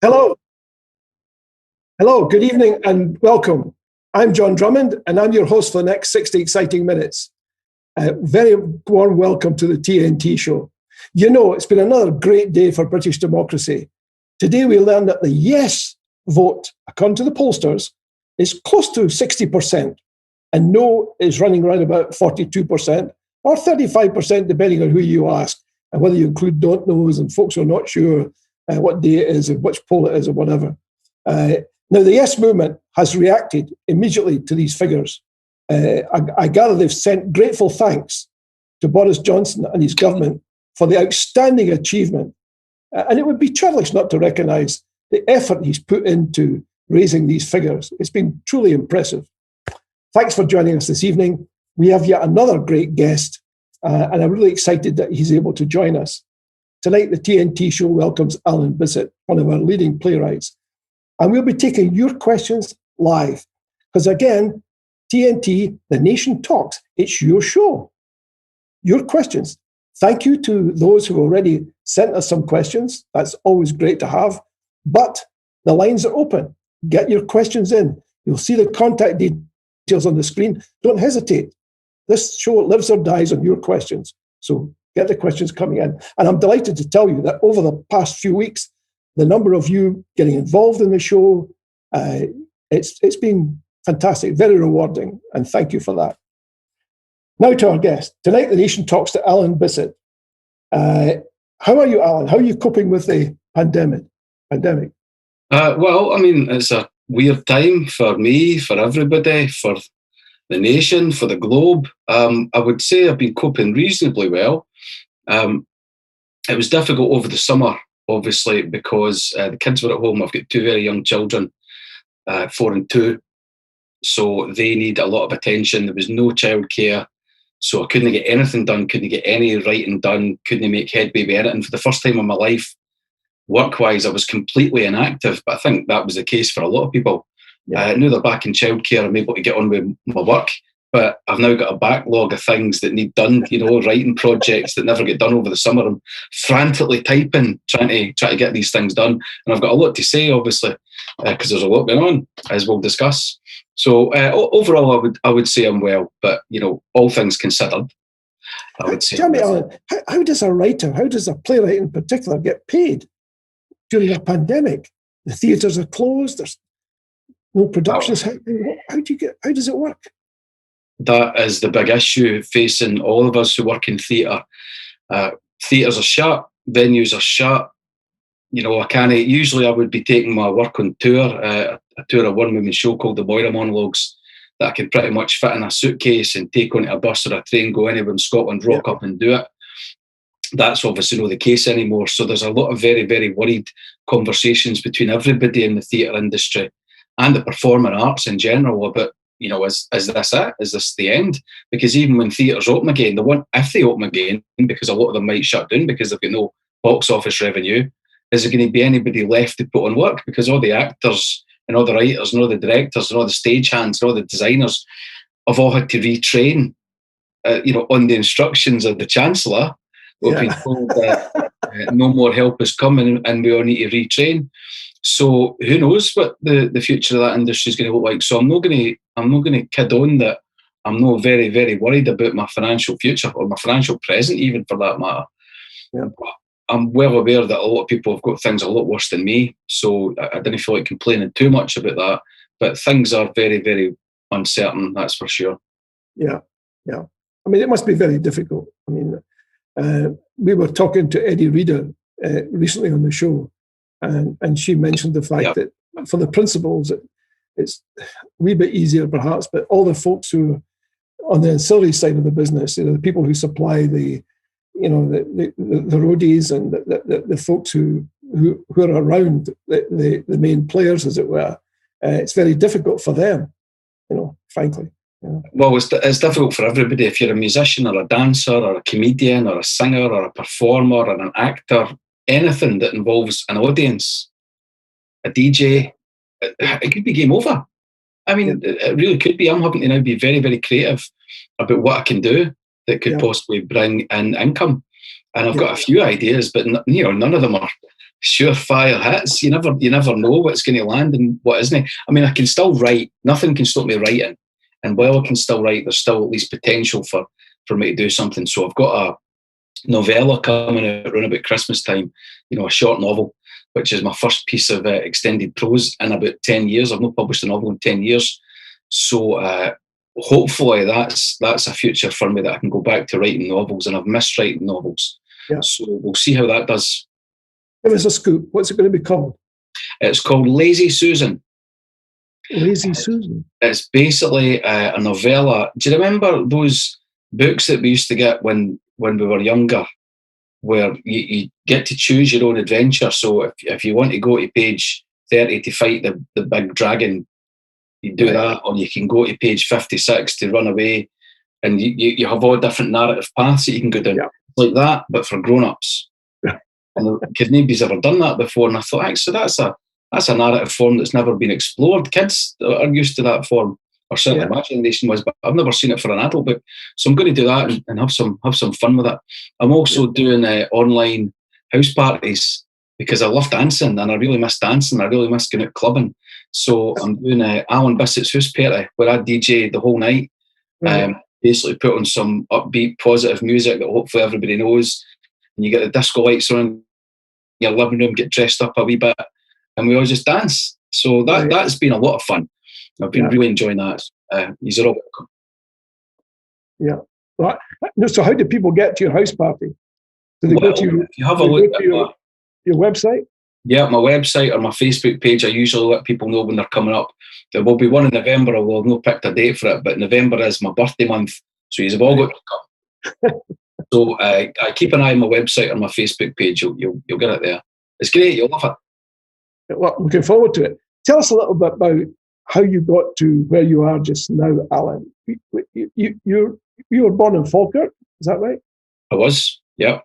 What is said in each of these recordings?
Hello. Hello, good evening and welcome. I'm John Drummond and I'm your host for the next 60 exciting minutes. Very warm welcome to the TNT Show. You know, it's been another great day for British democracy. Today we learned that the yes vote, according to the pollsters, is close to 60%, and no is running around about 42% or 35%, depending on who you ask, and whether you include don't knows and folks who are not sure what day it is and which poll it is or whatever. Now, the yes movement has reacted immediately to these figures. I gather they've sent grateful thanks to Boris Johnson and his government for the outstanding achievement. And it would be churlish not to recognise the effort he's put into raising these figures. It's been truly impressive. Thanks for joining us this evening. We have yet another great guest, and I'm really excited that he's able to join us. Tonight, the TNT Show welcomes Alan Bissett, one of our leading playwrights. And we'll be taking your questions live. Because again, TNT, the nation talks. It's your show. Your questions. Thank you to those who already sent us some questions. That's always great to have. But the lines are open. Get your questions in. You'll see the contact details on the screen. Don't hesitate. This show lives or dies on your questions. So get the questions coming in. And I'm delighted to tell you that over the past few weeks, the number of you getting involved in the show, it's been fantastic, very rewarding, and thank you for that. Now to our guest. Tonight, the nation talks to Alan Bissett. How are you, Alan? How are you coping with the pandemic? Well, I mean, it's a weird time for me, for everybody, for the nation, for the globe. I would say I've been coping reasonably well. It was difficult over the summer, obviously, because the kids were at home. I've got two very young children, 4 and 2. So they need a lot of attention. There was no childcare. So I couldn't get anything done, couldn't get any writing done, couldn't make headway with anything. For the first time in my life, work-wise, I was completely inactive. But I think that was the case for a lot of people. Yeah. Now they're back in childcare, I'm able to get on with my work. But I've now got a backlog of things that need done, writing projects that never get done over the summer. I'm frantically typing, trying to get these things done. And I've got a lot to say, obviously, because there's a lot going on, as we'll discuss. So overall, I would say I'm well. But, all things considered, I would say. Tell me, Alan, how does a writer, how does a playwright in particular get paid during a pandemic? The theatres are closed. There's no productions happening. How does it work? That is the big issue facing all of us who work in theatre. Theatres are shut, venues are shut. Usually I would be taking my work on tour, a tour of one-woman show called the ŒIRE Monologues, that I can pretty much fit in a suitcase and take onto a bus or a train, go anywhere in Scotland, rock up and do it. That's obviously not the case anymore. So there's a lot of very, very worried conversations between everybody in the theatre industry and the performing arts in general about, is this it? Is this the end? Because even when theatres open again, if they open again, because a lot of them might shut down because they've got no box office revenue, is there going to be anybody left to put on work? Because all the actors and all the writers and all the directors and all the stagehands and all the designers have all had to retrain, on the instructions of the Chancellor. We've been told that no more help is coming and we all need to retrain. So who knows what the future of that industry is going to look like? So I'm not going to kid on that I'm not very, very worried about my financial future or my financial present, even for that matter. Yeah. I'm well aware that a lot of people have got things a lot worse than me, so I didn't feel like complaining too much about that. But things are very, very uncertain, that's for sure. Yeah. I mean, it must be very difficult. I mean, we were talking to Eddie Reader recently on the show, and she mentioned the fact that for the principals, it's a wee bit easier perhaps, but all the folks who are on the ancillary side of the business, the people who supply the roadies and the folks who are around the main players, as it were, it's very difficult for them, frankly. Yeah. Well, it's difficult for everybody. If you're a musician or a dancer or a comedian or a singer or a performer or an actor, anything that involves an audience, a DJ, it could be game over. I mean, it really could be. I'm having to now be very, very creative about what I can do that could possibly bring in income. And I've got a few ideas, but none of them are surefire hits. You never know what's going to land and what isn't. I mean, I can still write. Nothing can stop me writing. And while I can still write, there's still at least potential for me to do something. So I've got a novella coming out around about Christmas time, a short novel, which is my first piece of extended prose in about 10 years. I've not published a novel in 10 years. So hopefully that's a future for me, that I can go back to writing novels, and I've missed writing novels. Yeah. So we'll see how that does. Give us a scoop. What's it going to be called? It's called Lazy Susan. Lazy Susan. It's basically a novella. Do you remember those books that we used to get when we were younger, where you get to choose your own adventure? So if you want to go to page 30 to fight the big dragon, you do that, or you can go to page 56 to run away, and you have all different narrative paths that you can go down. Like that, but for grown-ups. Because nobody's ever done that before, and I thought, actually, that's a narrative form that's never been explored. Kids are used to that form, or certainly my generation was, but I've never seen it for an adult book. So I'm going to do that and have some fun with it. I'm also doing online house parties, because I love dancing, and I really miss dancing. I really miss going out clubbing. So I'm doing Alan Bissett's house party, where I DJ the whole night. Basically put on some upbeat, positive music that hopefully everybody knows. And you get the disco lights on in your living room, get dressed up a wee bit, and we all just dance. So that's been a lot of fun. I've been really enjoying that. You're all welcome. Yeah. Well, so how do people get to your house party? Do they go to your website? Yeah, my website or my Facebook page. I usually let people know when they're coming up. There will be one in November, although I've not picked a date for it, but November is my birthday month, so you've all got to come. So I keep an eye on my website or my Facebook page. You'll get it there. It's great. You'll love it. Well, looking forward to it. Tell us a little bit about how you got to where you are just now, Alan. You were born in Falkirk, is that right? I was, yeah.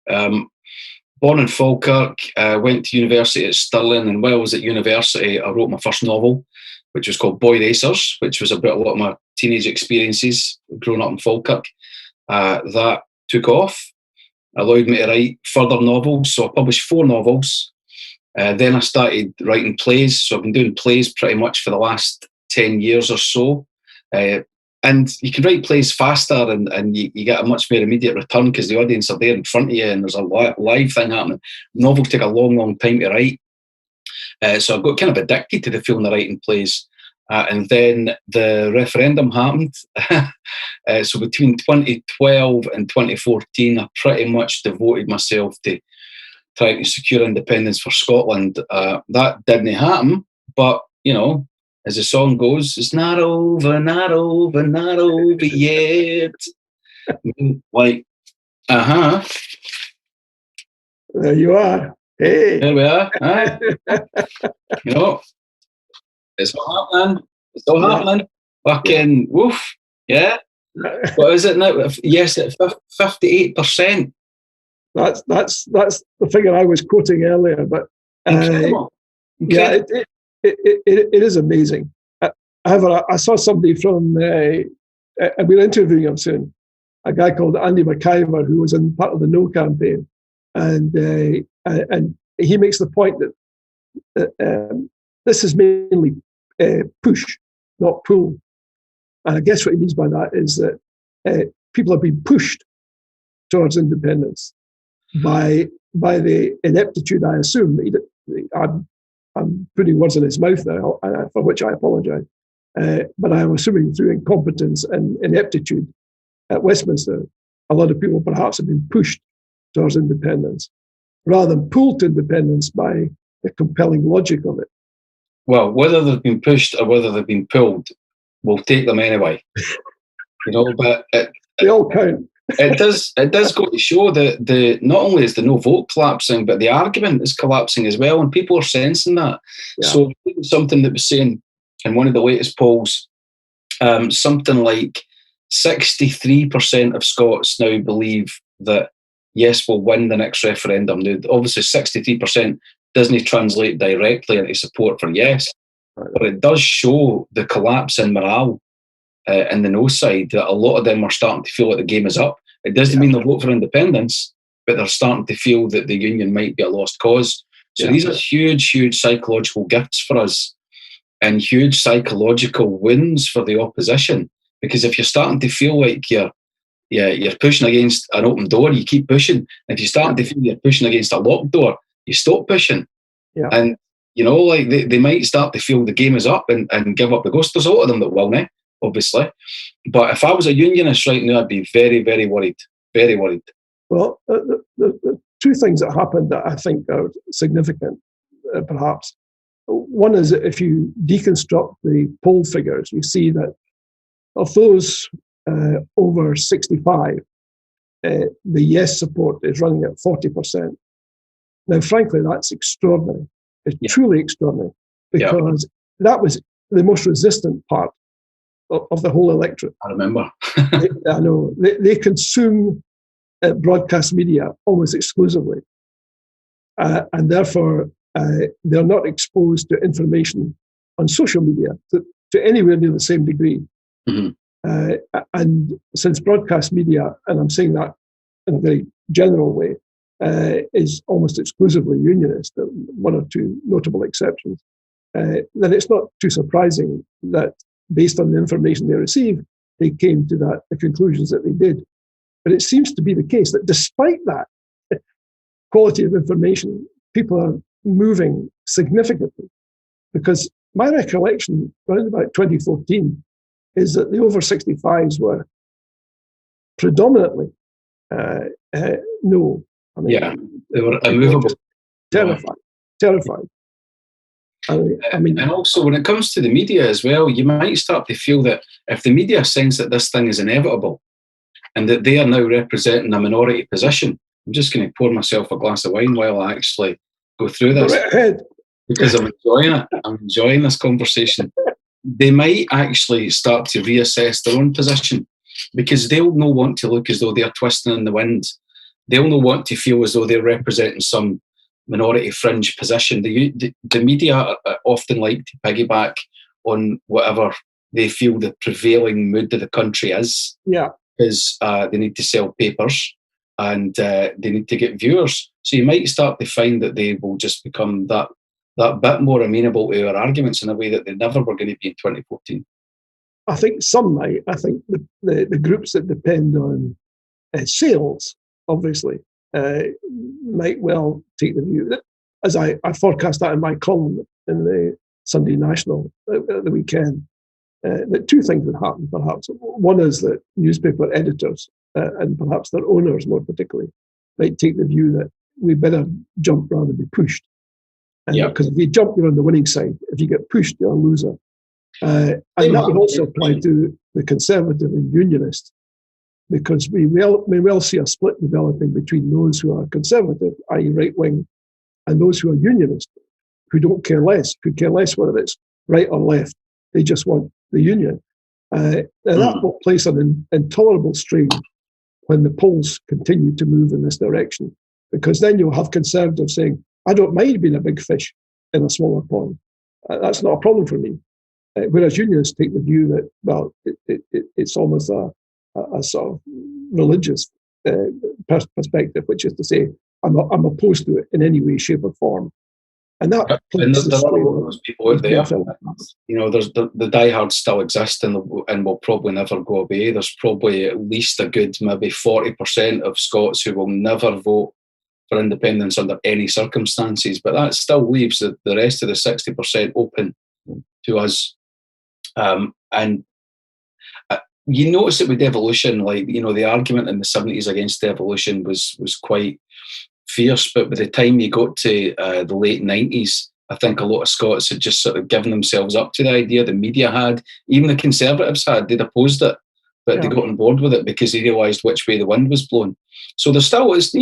Born in Falkirk, went to university at Stirling, and while I was at university, I wrote my first novel, which was called Boy Racers, which was about a lot of my teenage experiences growing up in Falkirk. That took off, allowed me to write further novels, so I published 4 novels. Then I started writing plays, so I've been doing plays pretty much for the last 10 years or so. And you can write plays faster, and you get a much more immediate return because the audience are there in front of you, and there's a live thing happening. Novels take a long, long time to write. So I got kind of addicted to the feeling of writing plays. And then the referendum happened. So between 2012 and 2014, I pretty much devoted myself to trying to secure independence for Scotland. That didn't happen, but, as the song goes, it's not over, not over, not over yet. Like, There you are. Hey. There we are. It's all happening. It's all happening. Fucking woof. Yeah. What is it now? Yes, at 58%. That's the figure I was quoting earlier. But Incredible. Yeah, it is amazing. However, I saw somebody from, and we're interviewing him soon, a guy called Andy McIver, who was in part of the No campaign, and he makes the point that this is mainly push, not pull. And I guess what he means by that is that people have been pushed towards independence by the ineptitude, I assume. I'm putting words in his mouth now, for which I apologise. But I'm assuming through incompetence and ineptitude at Westminster, a lot of people perhaps have been pushed towards independence rather than pulled to independence by the compelling logic of it. Well, whether they've been pushed or whether they've been pulled, we'll take them anyway. But they all count. It does go to show that not only is the no vote collapsing, but the argument is collapsing as well, and people are sensing that. Yeah. So something that was saying in one of the latest polls, something like 63% of Scots now believe that yes will win the next referendum. Now, obviously 63% doesn't translate directly into support for yes, but it does show the collapse in morale in the no side, that a lot of them are starting to feel like the game is up. It doesn't mean they'll vote for independence, but they're starting to feel that the union might be a lost cause. So these are huge, huge psychological gifts for us and huge psychological wins for the opposition. Because if you're starting to feel like you're pushing against an open door, you keep pushing. If you're starting to feel you're pushing against a locked door, you stop pushing. Yeah. And, like they might start to feel the game is up and give up the ghost. There's a lot of them that will now, obviously. But if I was a unionist right now, I'd be very, very worried. Very worried. Well, the two things that happened that I think are significant, perhaps. One is that if you deconstruct the poll figures, you see that of those over 65, the yes support is running at 40%. Now, frankly, that's extraordinary. It's truly extraordinary, because that was the most resistant part of the whole electorate. I remember. I know. They consume broadcast media almost exclusively. And therefore, they're not exposed to information on social media to anywhere near the same degree. Mm-hmm. And since broadcast media, and I'm saying that in a very general way, is almost exclusively unionist, one or two notable exceptions, then it's not too surprising that based on the information they received, they came to the conclusions that they did. But it seems to be the case that despite that quality of information, people are moving significantly. Because my recollection around about 2014 is that the over 65s were predominantly no. I mean, they were immovable. Terrified. And also, when it comes to the media as well, you might start to feel that if the media sense that this thing is inevitable and that they are now representing a minority position, I'm just going to pour myself a glass of wine while I actually go through this. Go right ahead. Because I'm enjoying it. I'm enjoying this conversation. They might actually start to reassess their own position, because they'll not want to look as though they're twisting in the wind. They'll not want to feel as though they're representing some minority fringe position. The media often like to piggyback on whatever they feel the prevailing mood of the country is. Yeah. Because they need to sell papers and they need to get viewers. So you might start to find that they will just become that bit more amenable to our arguments in a way that they never were going to be in 2014. I think some might. I think the groups that depend on sales, obviously, might well take the view that, as I forecast that in my column in the Sunday National at the weekend, that two things would happen, perhaps. One is that newspaper editors, and perhaps their owners more particularly, might take the view that we better jump rather than be pushed. Because if you jump, you're on the winning side. If you get pushed, you're a loser. And that would also apply to the Conservative and Unionists, because we may well see a split developing between those who are Conservative, i.e. right-wing, and those who are Unionist, who don't care less, who care less whether it's right or left. They just want the union. And that will place an intolerable strain when the polls continue to move in this direction, because then you'll have Conservatives saying, I don't mind being a big fish in a smaller pond. That's not a problem for me. Whereas Unionists take the view that, well, it's almost a sort of religious perspective, which is to say, I'm opposed to it in any way, shape, or form. And that there are a lot of those people out there. There's the diehards still exist and will probably never go away. There's probably at least a good maybe 40% of Scots who will never vote for independence under any circumstances, but that still leaves the rest of the 60% open to us. And you notice it with devolution, like, the argument in the 70s against devolution was quite fierce, but by the time you got to the late 90s, I think a lot of Scots had just sort of given themselves up to the idea. The media had, even the Conservatives had, they'd opposed it, but they got on board with it because they realised which way the wind was blowing. So there's still, it's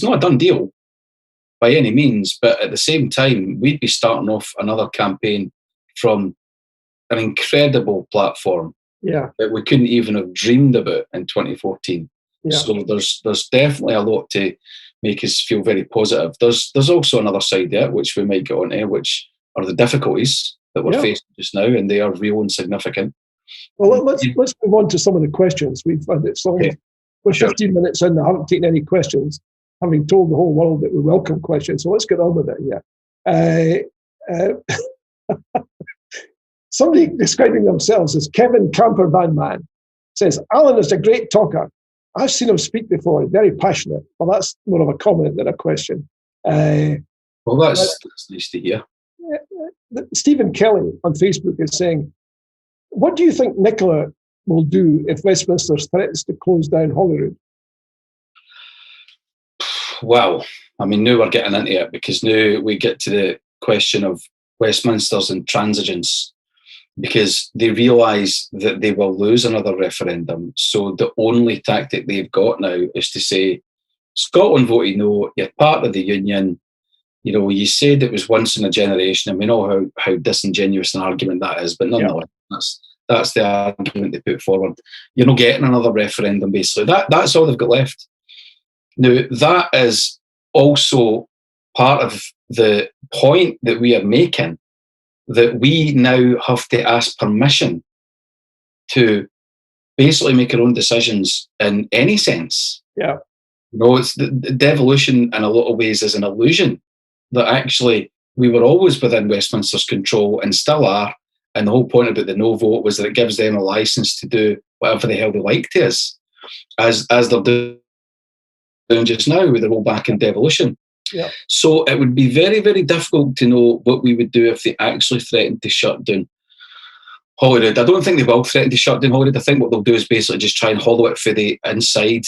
not a done deal by any means, but at the same time, we'd be starting off another campaign from an incredible platform that we couldn't even have dreamed about in 2014. Yeah. So there's definitely a lot to make us feel very positive. There's also another side there, which we might get onto, which are the difficulties that we're facing just now, and they are real and significant. Well, let's move on to some of the questions. We've had it solved. We're 15 minutes in. I haven't taken any questions. having told the whole world that we welcome questions. So let's get on with it. Somebody describing themselves as Kevin Campervan Man says, Alan is a great talker. I've seen him speak before, very passionate. Well, that's more of a comment than a question. Well, that's nice to hear. Stephen Kelly on Facebook is saying, what do you think Nicola will do if Westminster threatens to close down Holyrood? Well, I mean, now we're getting into it, because now we get to the question of Westminster's intransigence, because they realise that they will lose another referendum. So the only tactic they've got now is to say, Scotland voted no, you're part of the union. You know, you said it was once in a generation, and we know how disingenuous an argument that is, but nonetheless, that's the argument they put forward. You're not getting another referendum, basically. That's all they've got left. Now, that is also part of the point that we are making, that we now have to ask permission to basically make our own decisions in any sense. Yeah. You know, it's the devolution in a lot of ways is an illusion that actually we were always within Westminster's control and still are. And the whole point about the no vote was that it gives them a license to do whatever the hell they like to us, as they're doing just now with the rollback and devolution. Yeah. So it would be very, very difficult to know what we would do if they actually threatened to shut down Holyrood. I don't think they will threaten to shut down Holyrood. I think what they'll do is basically just try and hollow it for the inside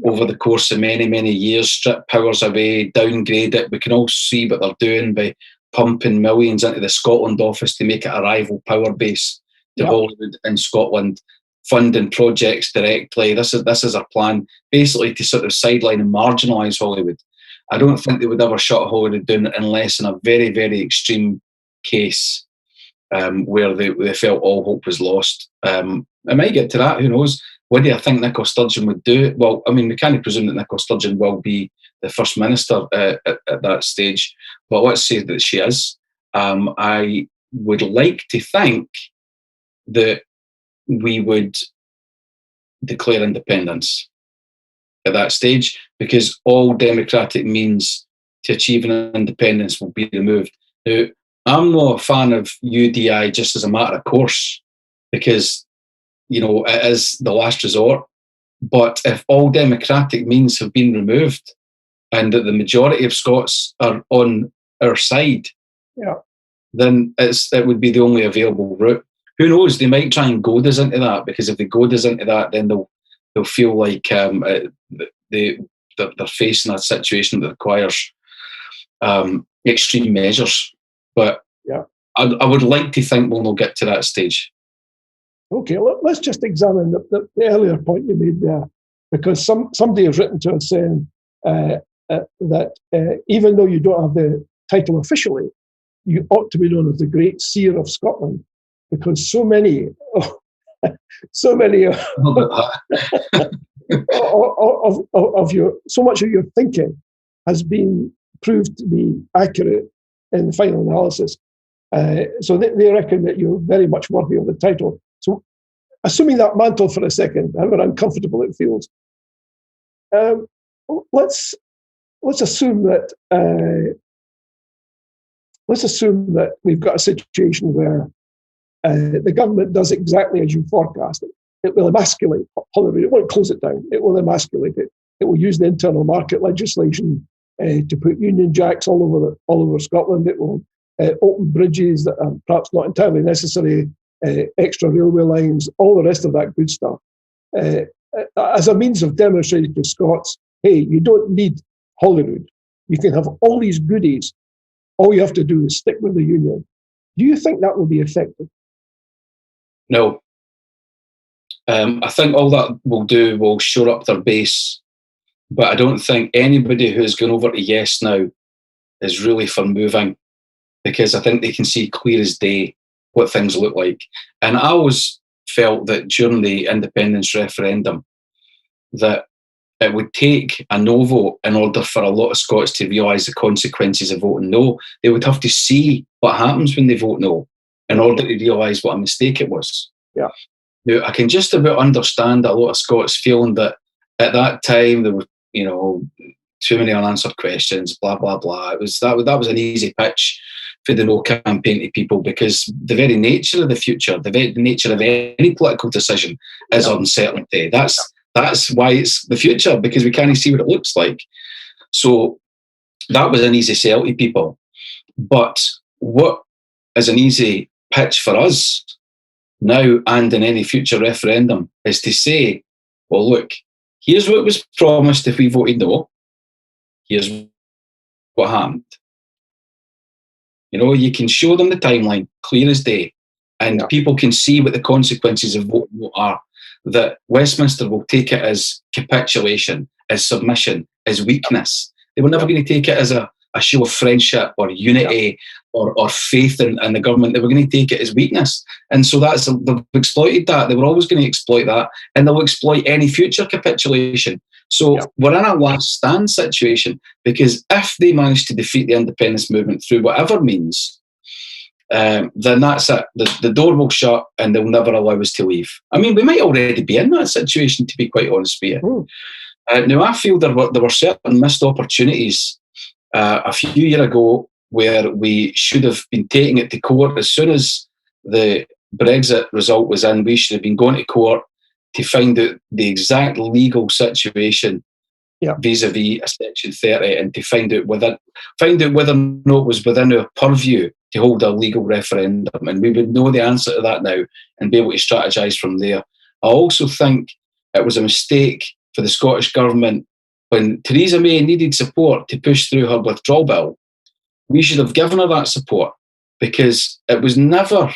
over the course of many, many years, strip powers away, downgrade it. We can all see what they're doing by pumping millions into the Scotland office to make it a rival power base to Holyrood in Scotland, funding projects directly. This is our plan, basically to sort of sideline and marginalise Holyrood. I don't think they would ever shut Holyrood down unless in a very, very extreme case where they felt all hope was lost. It might get to that, who knows? What do I think Nicola Sturgeon would do? Well, I mean, we can't presume that Nicola Sturgeon will be the First Minister at that stage, but let's say that she is. I would like to think that we would declare independence at that stage, because all democratic means to achieving independence will be removed. Now, I'm not a fan of UDI just as a matter of course, because, you know, it is the last resort. But if all democratic means have been removed and that the majority of Scots are on our side, then it would be the only available route. Who knows? They might try and goad us into that, because if they goad us into that, then they'll feel like they're facing a situation that requires extreme measures. But I would like to think we'll not get to that stage. Okay, let's just examine the earlier point you made there, because somebody has written to us saying that even though you don't have the title officially, you ought to be known as the Great Seer of Scotland, because so much of your thinking has been proved to be accurate in the final analysis. So they reckon that you're very much worthy of the title. So, assuming that mantle for a second, however uncomfortable it feels, let's assume that we've got a situation where the government does exactly as you forecast. It will emasculate Holyrood. It won't close it down. It will emasculate it. It will use the internal market legislation to put Union Jacks all over Scotland. It will open bridges that are perhaps not entirely necessary, extra railway lines, all the rest of that good stuff, as a means of demonstrating to Scots, hey, you don't need Holyrood. You can have all these goodies. All you have to do is stick with the union. Do you think that will be effective? No. I think all that will do will shore up their base, but I don't think anybody who's gone over to Yes now is really for moving, because I think they can see clear as day what things look like. And I always felt that during the independence referendum that it would take a no vote in order for a lot of Scots to realise the consequences of voting no. They would have to see what happens when they vote no in order to realise what a mistake it was. Yeah. Now, I can just about understand a lot of Scots feeling that at that time there were, too many unanswered questions, blah, blah, blah. That was an easy pitch for the no campaign to people, because the very nature of the future, the nature of any political decision is uncertainty. That's why it's the future, because we can't see what it looks like. So that was an easy sell to people. But what is an easy pitch for us now and in any future referendum is to say, well, look, here's what was promised if we voted no. Here's what happened. You know, you can show them the timeline, clear as day, and people can see what the consequences of voting no are. That Westminster will take it as capitulation, as submission, as weakness. They were never going to take it as a show of friendship or unity or faith in the government. They were going to take it as weakness. And so they've exploited that. They were always going to exploit that, and they'll exploit any future capitulation. So we're in a last stand situation, because if they manage to defeat the independence movement through whatever means, then that's it. The door will shut and they'll never allow us to leave. I mean, we might already be in that situation, to be quite honest with you. Now, I feel there were certain missed opportunities a few years ago where we should have been taking it to court as soon as the Brexit result was in. We should have been going to court to find out the exact legal situation vis-a-vis a Section 30, and to find out whether or not it was within our purview to hold a legal referendum. And we would know the answer to that now and be able to strategise from there. I also think it was a mistake for the Scottish Government when Theresa May needed support to push through her withdrawal bill. We should have given her that support, because it was never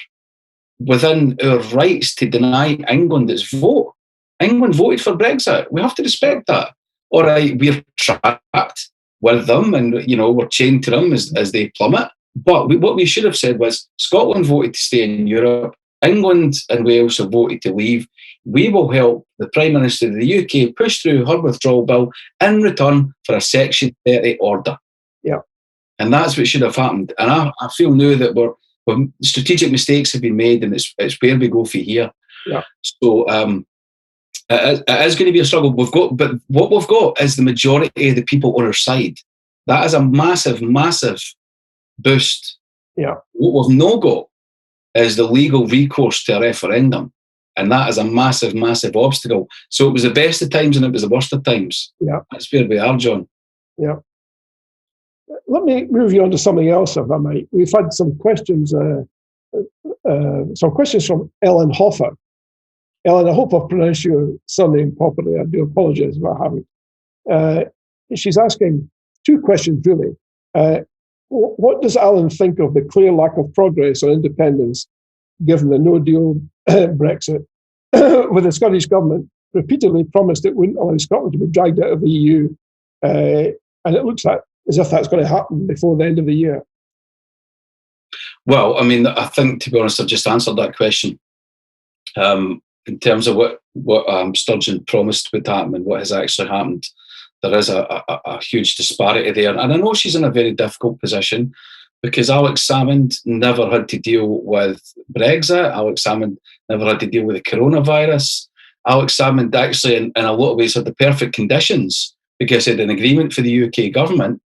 within our rights to deny England its vote. England voted for Brexit. We have to respect that. All right, we're trapped with them, and you know, we're chained to them as they plummet. But what we should have said was, Scotland voted to stay in Europe. England and Wales have voted to leave. We will help the Prime Minister of the UK push through her withdrawal bill in return for a Section 30 order. Yeah. And that's what should have happened. And I feel now that strategic mistakes have been made, and it's where we go from here. Yeah. So it is going to be a struggle. But what we've got is the majority of the people on our side. That is a massive, massive boost. Yeah. What we've not got is the legal recourse to a referendum, and that is a massive, massive obstacle. So it was the best of times and it was the worst of times. Yeah. That's where we are, John. Yeah. Let me move you on to something else, if I might. We've had some questions from Ellen Hoffer. Ellen, I hope I've pronounced your surname properly. I do apologise if I haven't. She's asking two questions, really. What does Alan think of the clear lack of progress on independence, given the no-deal Brexit, with the Scottish Government repeatedly promised it wouldn't allow Scotland to be dragged out of the EU, and it looks like as if that's going to happen before the end of the year? Well, I mean, I think, to be honest, I've just answered that question. In terms of what Sturgeon promised would happen and what has actually happened, there is a huge disparity there. And I know she's in a very difficult position, because Alex Salmond never had to deal with Brexit. Alex Salmond never had to deal with the coronavirus. Alex Salmond actually, in a lot of ways, had the perfect conditions, because he had an agreement for the UK government,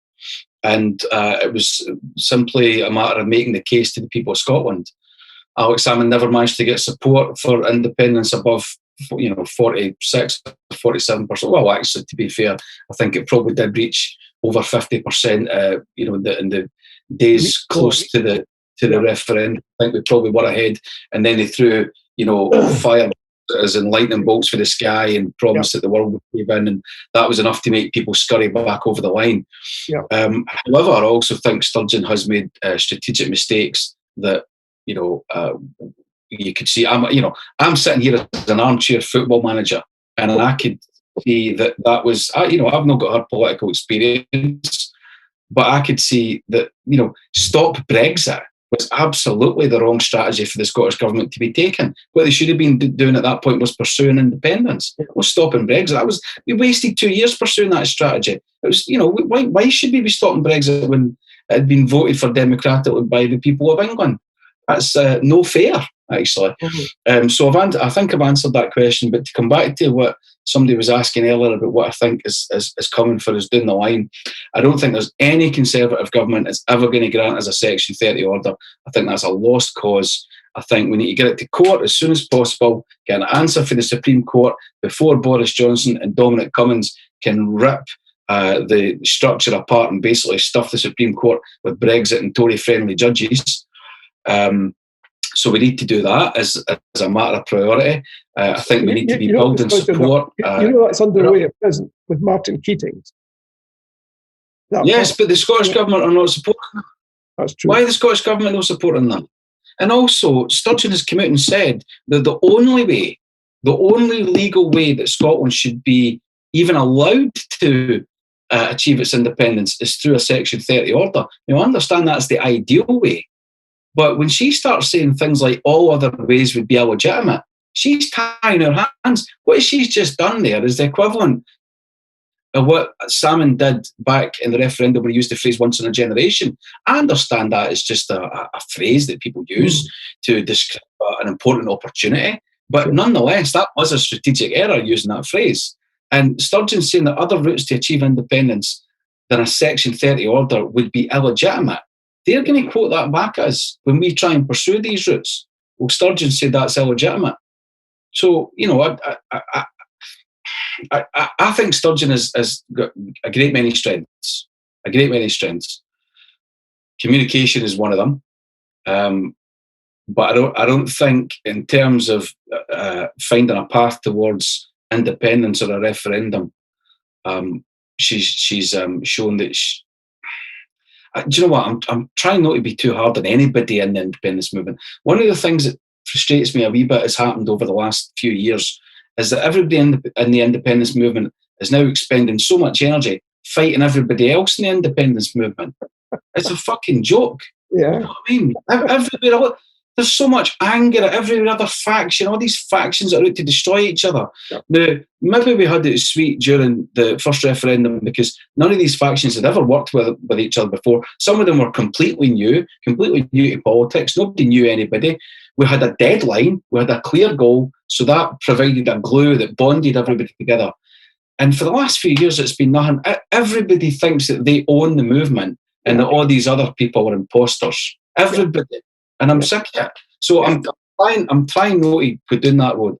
and it was simply a matter of making the case to the people of Scotland. Alex Salmond never managed to get support for independence above 46 or 47%. Well, actually, to be fair, I think it probably did reach over 50%. In the days close to the referendum, I think we probably were ahead. And then they threw fire as in lightning bolts for the sky and promised that the world would cave in, and that was enough to make people scurry back over the line. Yeah. However, I also think Sturgeon has made strategic mistakes that you could see. I'm sitting here as an armchair football manager, and I could see that was, I've not got her political experience, but I could see that, stop Brexit was absolutely the wrong strategy for the Scottish Government to be taking. What they should have been doing at that point was pursuing independence. Well, stopping Brexit, we wasted 2 years pursuing that strategy. It was, why should we be stopping Brexit when it had been voted for democratically by the people of England? That's no fair, actually. Mm-hmm. So I think I've answered that question, but to come back to what somebody was asking earlier about what I think is coming for us down the line. I don't think there's any Conservative government that's ever going to grant us a Section 30 order. I think that's a lost cause. I think we need to get it to court as soon as possible, get an answer for the Supreme Court before Boris Johnson and Dominic Cummings can rip the structure apart and basically stuff the Supreme Court with Brexit and Tory-friendly judges. So we need to do that as a matter of priority. I think we need to be building support. That's underway at present with Martin Keating's. Yes, but the Scottish Government are not supporting that. That's true. Why is the Scottish Government not supporting that? And also, Sturgeon has come out and said that the only legal way that Scotland should be even allowed to achieve its independence is through a Section 30 order. I understand that's the ideal way. But when she starts saying things like all other ways would be illegitimate, she's tying her hands. What she's just done there is the equivalent of what Salmon did back in the referendum where he used the phrase once in a generation. I understand that it's just a phrase that people use to describe an important opportunity. But nonetheless, that was a strategic error using that phrase. And Sturgeon saying that other routes to achieve independence than a Section 30 order would be illegitimate. They're going to quote that back at us when we try and pursue these routes. Well, Sturgeon said that's illegitimate. So, I think Sturgeon has got a great many strengths. Communication is one of them. But I don't think in terms of finding a path towards independence or a referendum, she's shown that do you know what? I'm trying not to be too hard on anybody in the independence movement. One of the things that frustrates me a wee bit has happened over the last few years is that everybody in the independence movement is now expending so much energy fighting everybody else in the independence movement. It's a fucking joke. Yeah. You know what I mean? Everybody, there's so much anger at every other faction, all these factions that are out to destroy each other. Yep. Now, maybe we had it sweet during the first referendum because none of these factions had ever worked with each other before. Some of them were completely new to politics. Nobody knew anybody. We had a deadline. We had a clear goal. So that provided a glue that bonded everybody together. And for the last few years, it's been nothing. Everybody thinks that they own the movement and that all these other people are imposters. Everybody. And I'm sick of it. So I'm trying not to go down that road.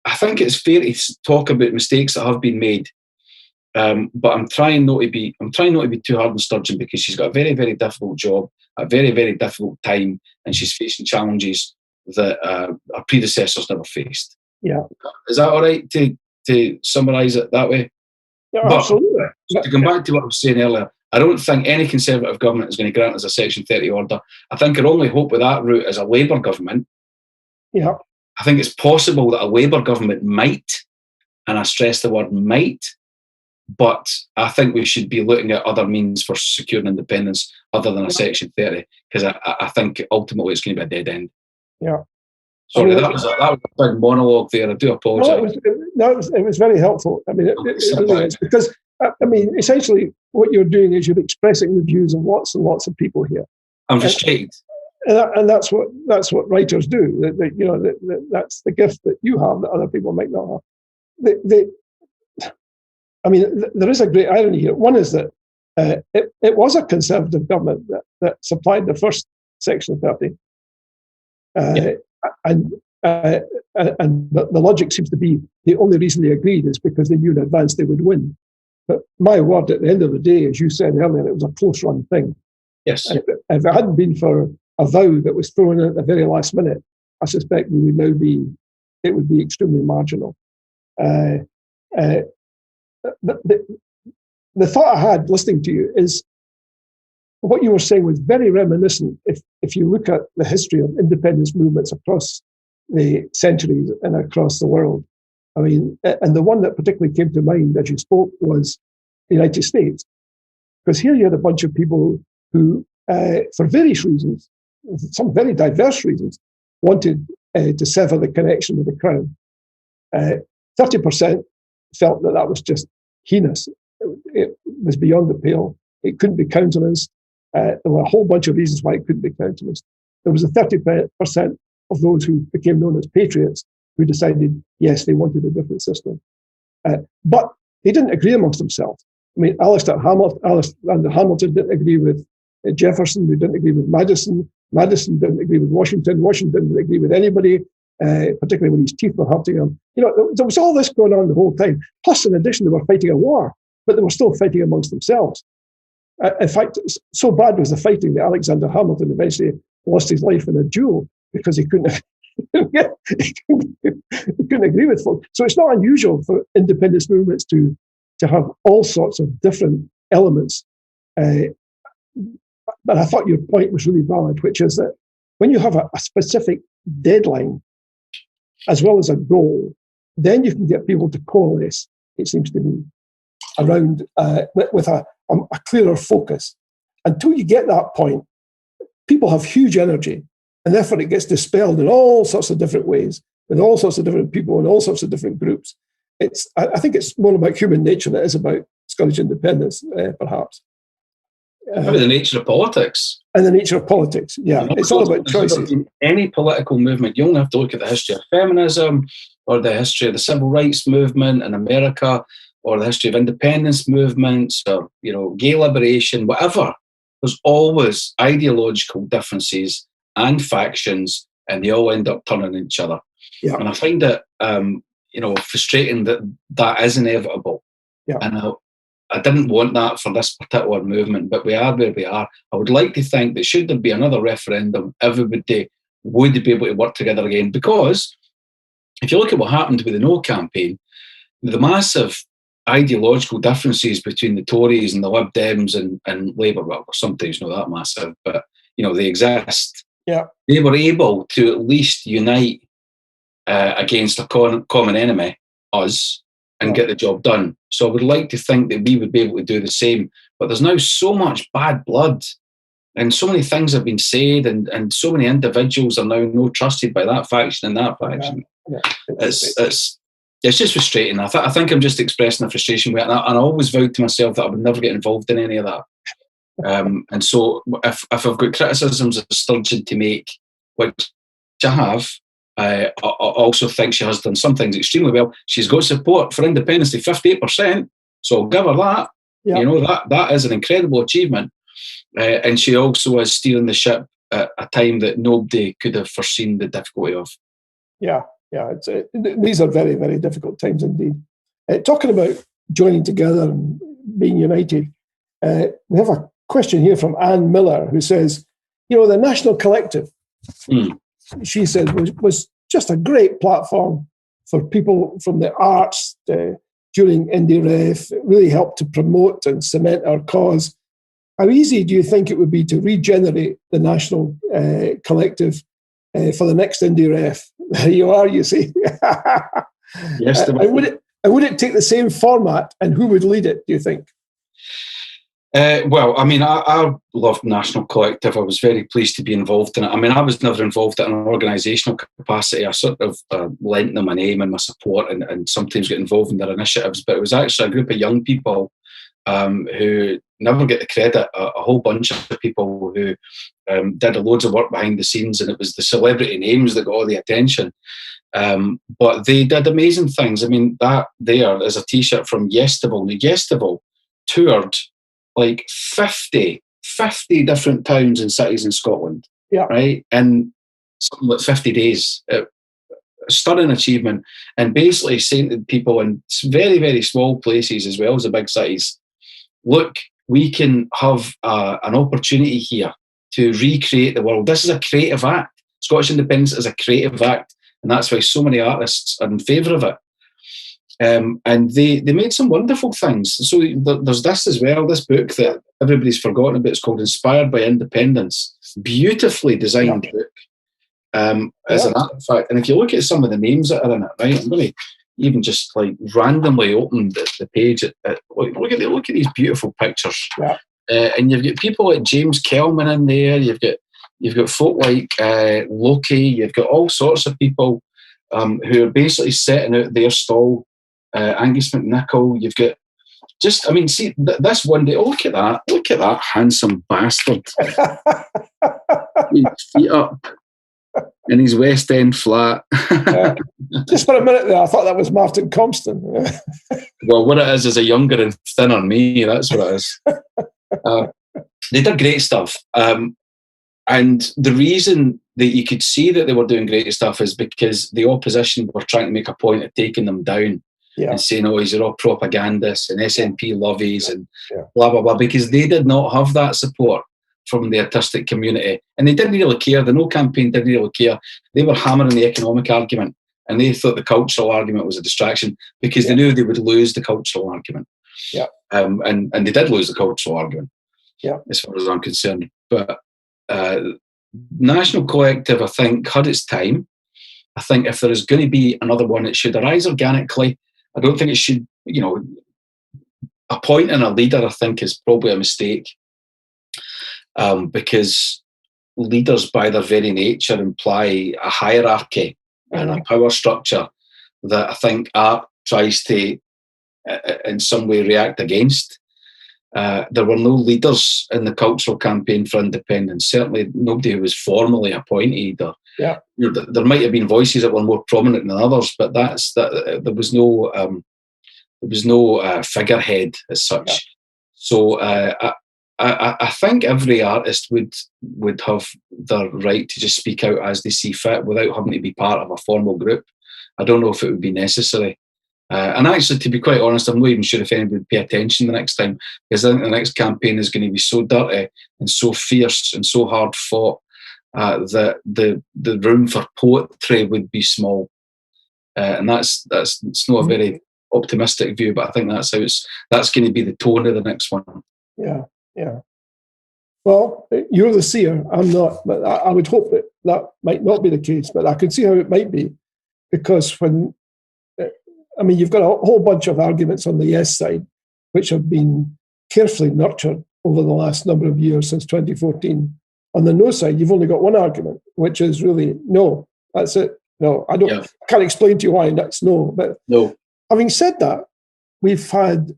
I think it's fair to talk about mistakes that have been made. But I'm trying not to be too hard on Sturgeon because she's got a very, very difficult job, a very, very difficult time, and she's facing challenges that our predecessors never faced. Yeah. Is that all right to summarise it that way? Yeah, absolutely. To come back to what I was saying earlier, I don't think any Conservative government is going to grant us a Section 30 order. I think our only hope with that route is a Labour government. Yeah. I think it's possible that a Labour government might, and I stress the word might, but I think we should be looking at other means for securing independence other than a Section 30, because I think ultimately it's going to be a dead end. Yeah. Sorry, that was a big monologue there. I do apologise. It was very helpful. I mean, it really is, because essentially what you're doing is you're expressing the views of lots and lots of people here. I'm frustrated. And that's what writers do. That's the gift that you have that other people might not have. There is a great irony here. One is that it was a Conservative government that supplied the first Section 30. And the logic seems to be the only reason they agreed is because they knew in advance they would win. But my word, at the end of the day, as you said earlier, it was a close-run thing. Yes. If it hadn't been for a vow that was thrown in at the very last minute, I suspect it would be extremely marginal. The thought I had listening to you is what you were saying was very reminiscent. If you look at the history of independence movements across the centuries and across the world, and the one that particularly came to mind as you spoke was the United States, because here you had a bunch of people who, for various reasons, some very diverse reasons, wanted to sever the connection with the crown. 30% felt that was just heinous. It was beyond the pale. It couldn't be countenanced. There were a whole bunch of reasons why it couldn't be countenanced. There was a 30% of those who became known as patriots who decided, yes, they wanted a different system. But they didn't agree amongst themselves. I mean, Alexander Hamilton didn't agree with Jefferson. They didn't agree with Madison. Madison didn't agree with Washington. Washington didn't agree with anybody, particularly when his teeth were hurting him. There was all this going on the whole time. Plus, in addition, they were fighting a war, but they were still fighting amongst themselves. In fact, so bad was the fighting that Alexander Hamilton eventually lost his life in a duel because he couldn't agree with folks. So it's not unusual for independence movements to have all sorts of different elements. But I thought your point was really valid, which is that when you have a specific deadline as well as a goal, then you can get people to coalesce, it seems to me, around with a clearer focus. Until you get that point, people have huge energy, and therefore it gets dispelled in all sorts of different ways, with all sorts of different people and all sorts of different groups. I think it's more about human nature than it is about Scottish independence, perhaps. Maybe the nature of politics. And the nature of politics, yeah. It's all about choices. In any political movement, you only have to look at the history of feminism or the history of the civil rights movement in America or the history of independence movements or, gay liberation, whatever. There's always ideological differences and factions, and they all end up turning on each other. Yeah. And I find it, frustrating that is inevitable. Yeah. And I didn't want that for this particular movement, but we are where we are. I would like to think that should there be another referendum, everybody would be able to work together again. Because if you look at what happened with the No campaign, the massive ideological differences between the Tories and the Lib Dems and Labour, well, sometimes not that massive, but, they exist. Yeah. They were able to at least unite against a common enemy, us, and get the job done. So I would like to think that we would be able to do the same. But there's now so much bad blood and so many things have been said and so many individuals are now not trusted by that faction and that faction. Yeah. It's just frustrating. I think I'm just expressing the frustration with it. And I always vowed to myself that I would never get involved in any of that. And so if I've got criticisms of Sturgeon to make, which I have, I also think she has done some things extremely well. She's got support for independence to 58%, so I'll give her that. Yeah. That is an incredible achievement. And she also is steering the ship at a time that nobody could have foreseen the difficulty of. Yeah. These are very, very difficult times indeed. Talking about joining together and being united, we have a question here from Anne Miller who says, the National Collective, she said, was just a great platform for people from the arts during IndyRef. It really helped to promote and cement our cause. How easy do you think it would be to regenerate the National Collective for the next IndyRef? There you are, you see. Yes. And would it take the same format, and who would lead it, do you think? Well, I mean, I loved National Collective. I was very pleased to be involved in it. I mean, I was never involved in an organisational capacity. I sort of lent them my name and my support and sometimes get involved in their initiatives. But it was actually a group of young people who never get the credit, a whole bunch of people who did loads of work behind the scenes, and it was the celebrity names that got all the attention. But they did amazing things. I mean, that there is a T-shirt from Yestival. Now, Yestival toured like 50 different towns and cities in Scotland, right? In something like 50 days. Stunning achievement. And basically saying to people in very, very small places as well as the big cities, look, we can have an opportunity here to recreate the world. This is a creative act. Scottish independence is a creative act, and that's why so many artists are in favour of it. And they made some wonderful things. So there's this as well, this book that everybody's forgotten about. It's called Inspired by Independence. Beautifully designed book as an artifact. And if you look at some of the names that are in it, right, I'm going to even just like randomly open the page. Look at these beautiful pictures. Yeah. And you've got people like James Kelman in there. You've got folk like Loki. You've got all sorts of people who are basically setting out their stall. Angus McNichol, you've got just, I mean, see, this one day, look at that handsome bastard. Feet up. in his West End flat. Just for a minute there, I thought that was Martin Compston. Well, what it is a younger and thinner me. That's what it is. They did great stuff. And the reason that you could see that they were doing great stuff is because the opposition were trying to make a point of taking them down and saying, oh, these are all propagandists and SNP lovies and blah, blah, blah, because they did not have that support from the artistic community. And they didn't really care. The No campaign didn't really care. They were hammering the economic argument, and they thought the cultural argument was a distraction because they knew they would lose the cultural argument. And they did lose the cultural argument, as far as I'm concerned. But National Collective, I think, had its time. I think if there is going to be another one, it should arise organically. I don't think it should, appointing a leader, I think, is probably a mistake. Because leaders, by their very nature, imply a hierarchy and a power structure that I think art tries to, in some way, react against. There were no leaders in the cultural campaign for independence. Certainly, nobody who was formally appointed. Or there might have been voices that were more prominent than others, but there was no figurehead as such. So I think every artist would have the right to just speak out as they see fit without having to be part of a formal group. I don't know if it would be necessary. And actually, to be quite honest, I'm not even sure if anybody would pay attention the next time, because I think the next campaign is going to be so dirty and so fierce and so hard fought that the room for poetry would be small. And it's not a very optimistic view, but I think that's going to be the tone of the next one. Yeah. Well, you're the seer. I'm not, but I would hope that might not be the case. But I can see how it might be, because you've got a whole bunch of arguments on the yes side, which have been carefully nurtured over the last number of years since 2014. On the no side, you've only got one argument, which is really no. That's it. No, I don't. I can't explain to you why that's no. But no. Having said that, we've had.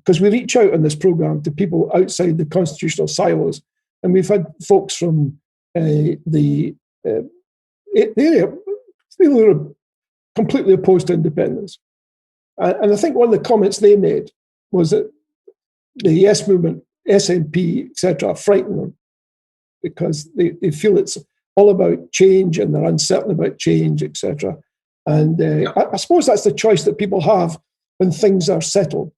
Because we reach out on this program to people outside the constitutional silos, and we've had folks from the area who are completely opposed to independence. And I think one of the comments they made was that the Yes movement, SNP, etc., frighten them because they feel it's all about change and they're uncertain about change, etc. And I suppose that's the choice that people have when things are settled.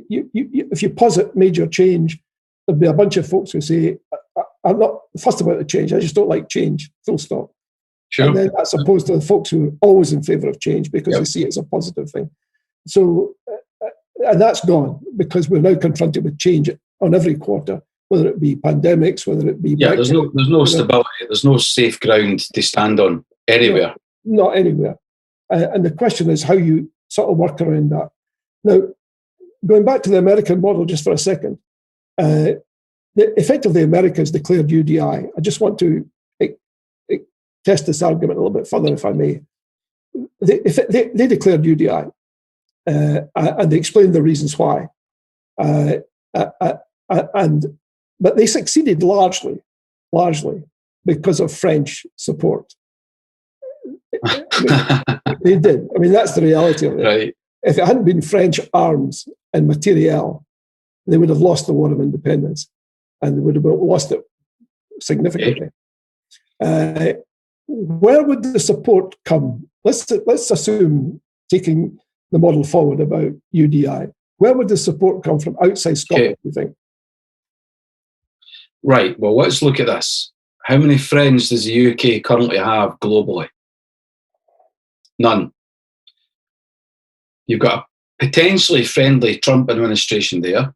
If you posit major change, there'll be a bunch of folks who say, I'm not fussed about the change, I just don't like change, full stop. Sure. And then that's opposed to the folks who are always in favour of change because they see it as a positive thing. So, and that's gone because we're now confronted with change on every quarter, whether it be pandemics, whether it be... there's no stability, there's no safe ground to stand on anywhere. No, not anywhere. And the question is how you sort of work around that. Now, going back to the American model just for a second, effectively America's declared UDI. I just want to test this argument a little bit further, if I may. They declared UDI, and they explained the reasons why. But they succeeded largely because of French support. They did. I mean, that's the reality of it. Right. If it hadn't been French arms and materiel, they would have lost the War of Independence, and they would have lost it significantly. Where would the support come? Let's assume, taking the model forward about UDI, where would the support come from outside Scotland, do you think? Right, well, let's look at this. How many friends does the UK currently have globally? None. You've got a potentially friendly Trump administration there,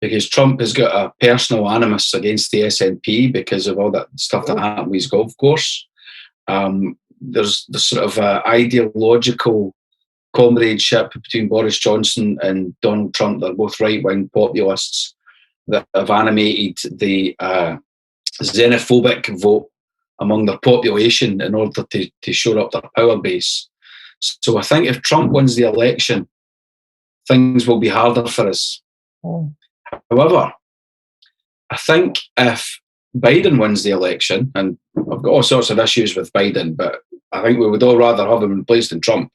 because Trump has got a personal animus against the SNP because of all that stuff that happened with his golf course. There's the sort of ideological comradeship between Boris Johnson and Donald Trump. They're both right-wing populists that have animated the xenophobic vote among their population in order to shore up their power base. So I think if Trump wins the election, things will be harder for us. However, I think if Biden wins the election, and I've got all sorts of issues with Biden, but I think we would all rather have him in place than Trump.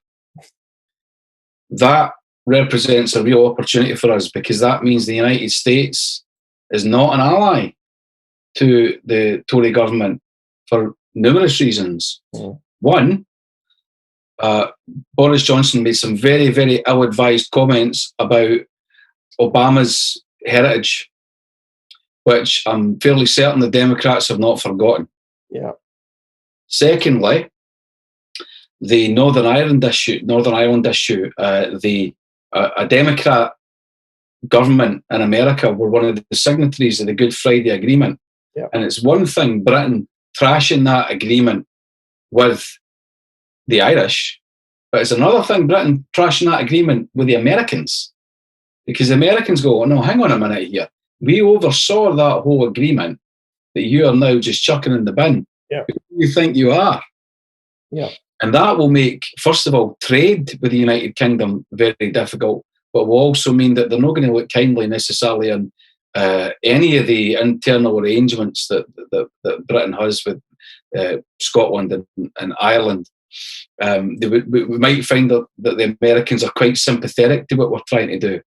That represents a real opportunity for us, because that means the United States is not an ally to the Tory government for numerous reasons. One, Boris Johnson made some very, very ill-advised comments about Obama's heritage, which I'm fairly certain the Democrats have not forgotten. Yeah. Secondly, the Northern Ireland issue, a Democrat government in America were one of the signatories of the Good Friday Agreement. Yeah. And it's one thing Britain trashing that agreement with the Irish, but it's another thing Britain trashing that agreement with the Americans, because the Americans go, oh, no, hang on a minute here. We oversaw that whole agreement that you are now just chucking in the bin. Yeah. Who do you think you are? Yeah. And that will make, first of all, trade with the United Kingdom very difficult, but will also mean that they're not going to look kindly necessarily on any of the internal arrangements that Britain has with Scotland and Ireland. We might find that the Americans are quite sympathetic to what we're trying to do.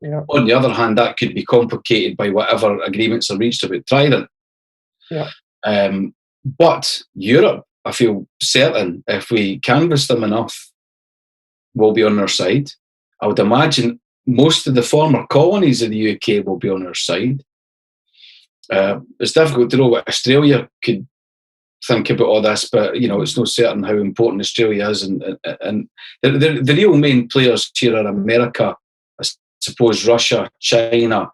Yeah. On the other hand, that could be complicated by whatever agreements are reached about Trident. Yeah. But Europe, I feel certain, if we canvass them enough, will be on our side. I would imagine most of the former colonies of the UK will be on our side. It's difficult to know what Australia could think about all this, but it's no certain how important Australia is, and the real main players here are America, I suppose Russia, China.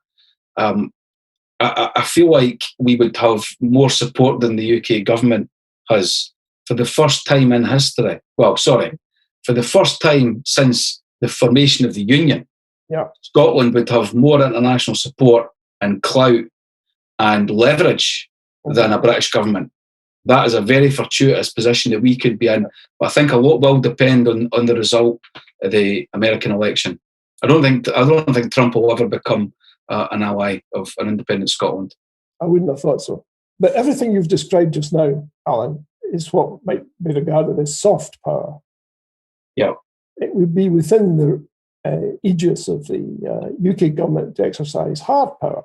I feel like we would have more support than the UK government has for the first time in history. Well, sorry, for the first time since the formation of the Union. Yeah. Scotland would have more international support and clout and leverage than a British government. That is a very fortuitous position that we could be in. But I think a lot will depend on the result of the American election. I don't think Trump will ever become an ally of an independent Scotland. I wouldn't have thought so. But everything you've described just now, Alan, is what might be regarded as soft power. Yeah. It would be within the aegis of the UK government to exercise hard power,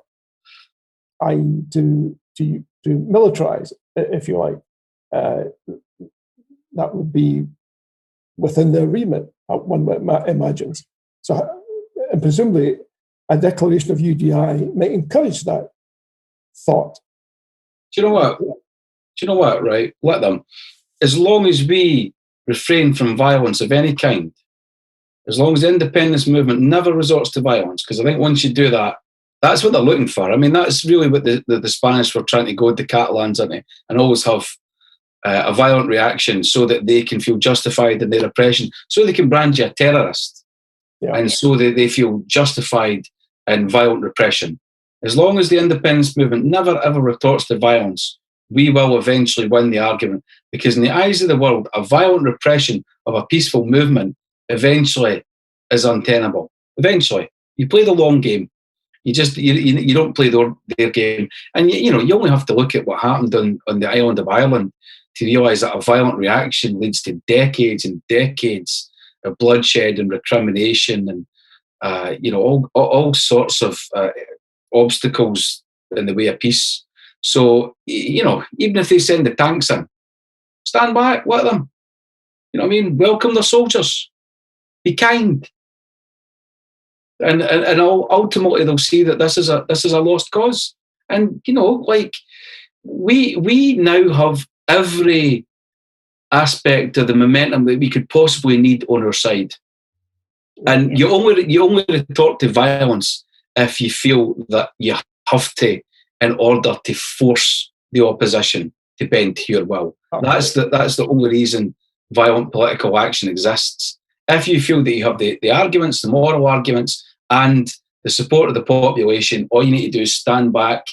i.e. to militarise, if you like. That would be within their remit, one imagines. So, and presumably, a declaration of UDI might encourage that thought. Do you know what, right? Let them. As long as we refrain from violence of any kind, as long as the independence movement never resorts to violence, because I think once you do that, that's what they're looking for. I mean, that's really what the Spanish were trying to goad the Catalans into, and always have a violent reaction so that they can feel justified in their oppression, so they can brand you a terrorist, and so that they feel justified in violent repression. As long as the independence movement never ever retorts to violence, we will eventually win the argument, because in the eyes of the world, a violent repression of a peaceful movement eventually is untenable. Eventually. You play the long game. You don't play their game. And you only have to look at what happened on the island of Ireland to realise that a violent reaction leads to decades and decades of bloodshed and recrimination and all sorts of obstacles in the way of peace. So, even if they send the tanks in, stand back, let them. You know what I mean? Welcome the soldiers. Be kind. And ultimately they'll see that this is a lost cause. And, we now have every aspect of the momentum that we could possibly need on our side. And you only retort to violence if you feel that you have to, in order to force the opposition to bend to your will. Okay. That's the only reason violent political action exists. If you feel that you have the arguments, the moral arguments, and the support of the population, all you need to do is stand back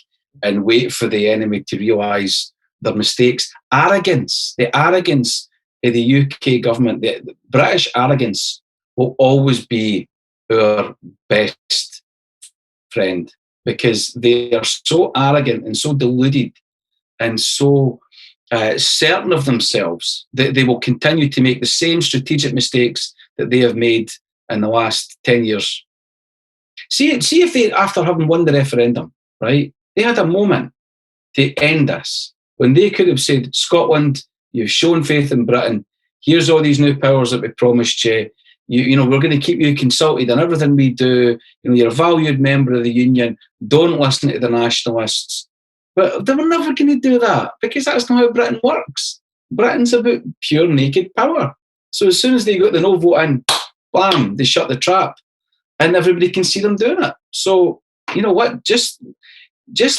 and wait for the enemy to realise their mistakes. The arrogance of the UK government, the British arrogance will always be our best friend, because they are so arrogant and so deluded and so certain of themselves that they will continue to make the same strategic mistakes that they have made in the last 10 years. See if they, after having won the referendum, right, they had a moment to end this, when they could have said, Scotland, you've shown faith in Britain, here's all these new powers that we promised you, you know, we're going to keep you consulted on everything we do, you know, you're a valued member of the union, don't listen to the nationalists. But they were never going to do that, because that's not how Britain works. Britain's about pure naked power. So as soon as they got the no vote in, blam, they shut the trap, and everybody can see them doing it. So, you know what, just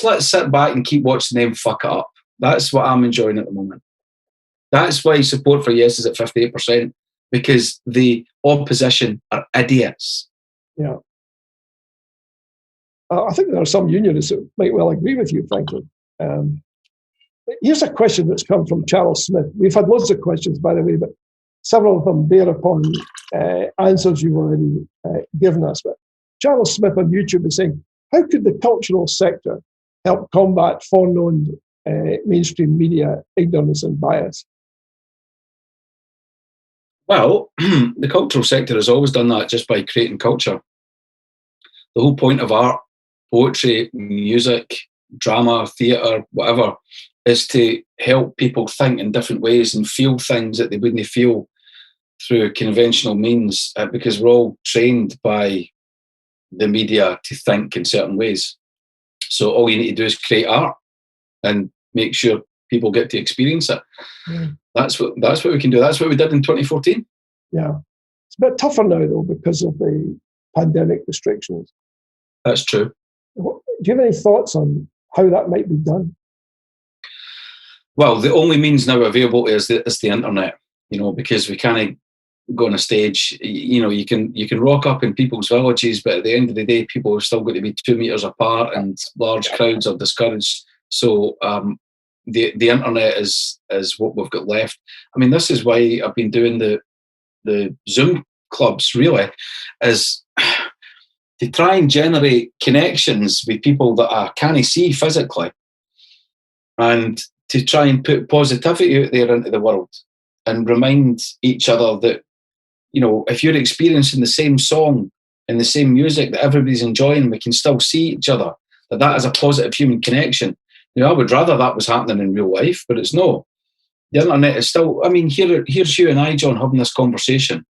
let's sit back and keep watching them fuck it up. That's what I'm enjoying at the moment. That's why support for yes is at 58%, because the opposition are idiots. Yeah. I think there are some unionists that might well agree with you, frankly. Here's a question that's come from Charles Smith. We've had loads of questions, by the way, but several of them bear upon answers you've already given us. But Charles Smith on YouTube is saying, how could the cultural sector help combat foreknown mainstream media ignorance and bias? Well, the cultural sector has always done that just by creating culture. The whole point of art, poetry, music, drama, theatre, whatever, is to help people think in different ways and feel things that they wouldn't feel through conventional means, because we're all trained by the media to think in certain ways. So all you need to do is create art and make sure people get to experience it. Mm. That's what we can do. That's what we did in 2014. Yeah. It's a bit tougher now, though, because of the pandemic restrictions. That's true. Do you have any thoughts on how that might be done? Well, the only means now available is the internet, you know, because we can't go on a stage. You know, you can rock up in people's villages, but at the end of the day, people have still got to be 2 meters apart, and large crowds are discouraged. So the internet is what we've got left. I mean, this is why I've been doing the Zoom clubs, really, is to try and generate connections with people that I can't see physically, and to try and put positivity out there into the world and remind each other that, you know, if you're experiencing the same song and the same music that everybody's enjoying, we can still see each other, that is a positive human connection. You know, I would rather that was happening in real life, but it's not. The internet is still, I mean, here's you and I, John, having this conversation.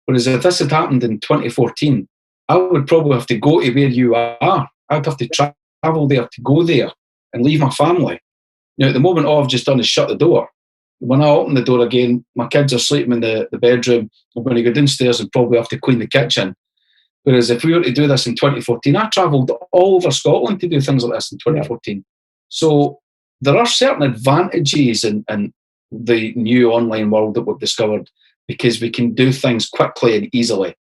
Whereas if this had happened in 2014, I would probably have to go to where you are. I'd have to travel there to go there and leave my family. Now, at the moment, all I've just done is shut the door. When I open the door again, my kids are sleeping in the bedroom. I'm going to go downstairs and probably have to clean the kitchen. Whereas if we were to do this in 2014, I travelled all over Scotland to do things like this in 2014. Yeah. So there are certain advantages in the new online world that we've discovered, because we can do things quickly and easily.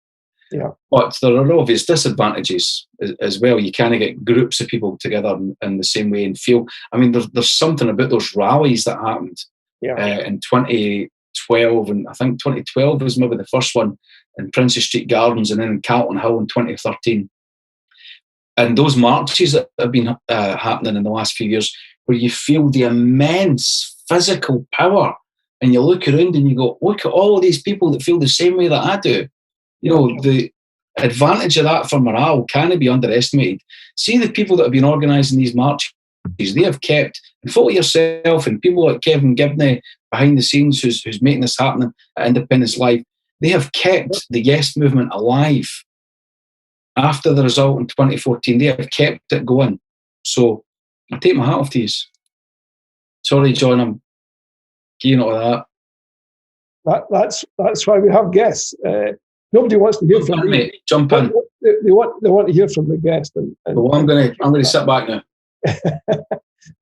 Yeah. But there are obvious disadvantages as well. You can't get groups of people together in the same way and feel. I mean, there's something about those rallies that happened in 2012, and I think 2012 was maybe the first one in Princess Street Gardens, and then in Calton Hill in 2013. And those marches that have been happening in the last few years, where you feel the immense physical power, and you look around and you go, look at all of these people that feel the same way that I do. You know, the advantage of that for morale can't be underestimated. See the people that have been organising these marches, they have kept, and follow yourself and people like Kevin Gibney behind the scenes who's making this happen at Independence Live, they have kept the Yes movement alive. After the result in 2014, they have kept it going. So I take my hat off to you. Sorry, John, I'm keen on that. That's why we have guests. Nobody wants to hear from me. Mate, jump in. They want to hear from the guest. Well, I'm going to sit back now.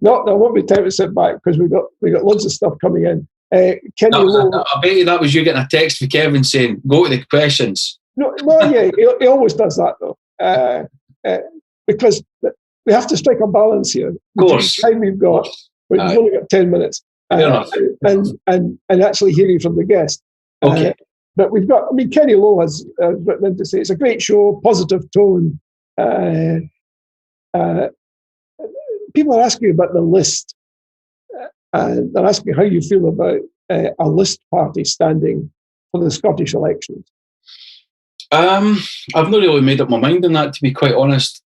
No, there won't be time to sit back, because we got loads of stuff coming in. I bet you that was you getting a text from Kevin saying, "Go to the questions." No, well, yeah, he always does that though, because we have to strike a balance here. Of course, the time we've got, we've only got 10 minutes, and actually hearing from the guest. Okay. But we've got, I mean, Kenny Lowe has written in to say it's a great show, positive tone. People are asking about the list. And they're asking how you feel about a list party standing for the Scottish elections. I've not really made up my mind on that, to be quite honest.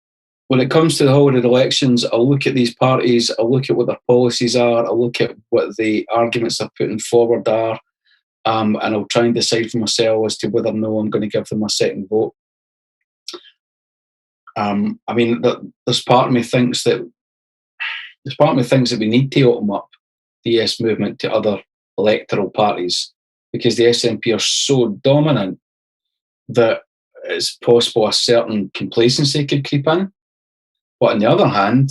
When it comes to the whole of the elections, I'll look at these parties, I'll look at what their policies are, I'll look at what the arguments they're putting forward are, and I'll try and decide for myself as to whether or no I'm going to give them a second vote. I mean, there's part of me thinks that we need to open up the Yes movement to other electoral parties, because the SNP are so dominant that it's possible a certain complacency could creep in. But on the other hand,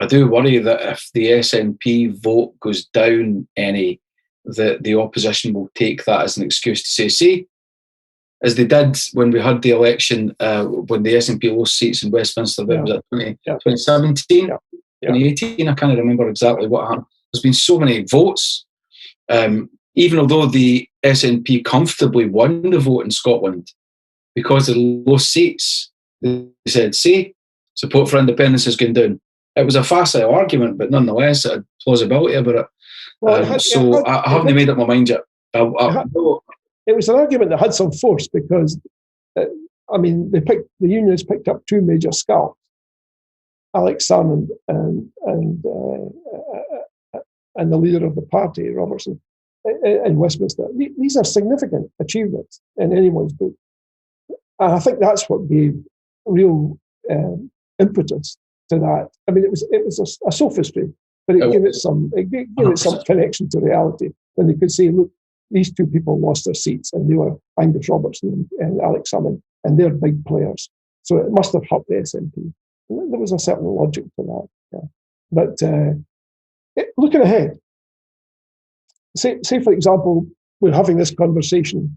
I do worry that if the SNP vote goes down any, that the opposition will take that as an excuse to say, see, as they did when we had the election, when the SNP lost seats in Westminster, was it 2017, 2018? I can't remember exactly what happened. There's been so many votes. Even although the SNP comfortably won the vote in Scotland, because of the lost seats, they said, see, support for independence is going down. It was a facile argument, but nonetheless, it had plausibility about it. Well, I haven't made up my mind yet. It was an argument that had some force because, I mean, the unions picked up two major scalps, Alex Salmond and the leader of the party, Robertson, in Westminster. These are significant achievements in anyone's book. And I think that's what gave real impetus to that. I mean, it was a sophistry, but it gave it some connection to reality when they could say, look, these two people lost their seats, and they were Angus Robertson and Alex Salmond, and they're big players. So it must have hurt the SNP. And there was a certain logic to that. Yeah. But looking ahead, say for example, we're having this conversation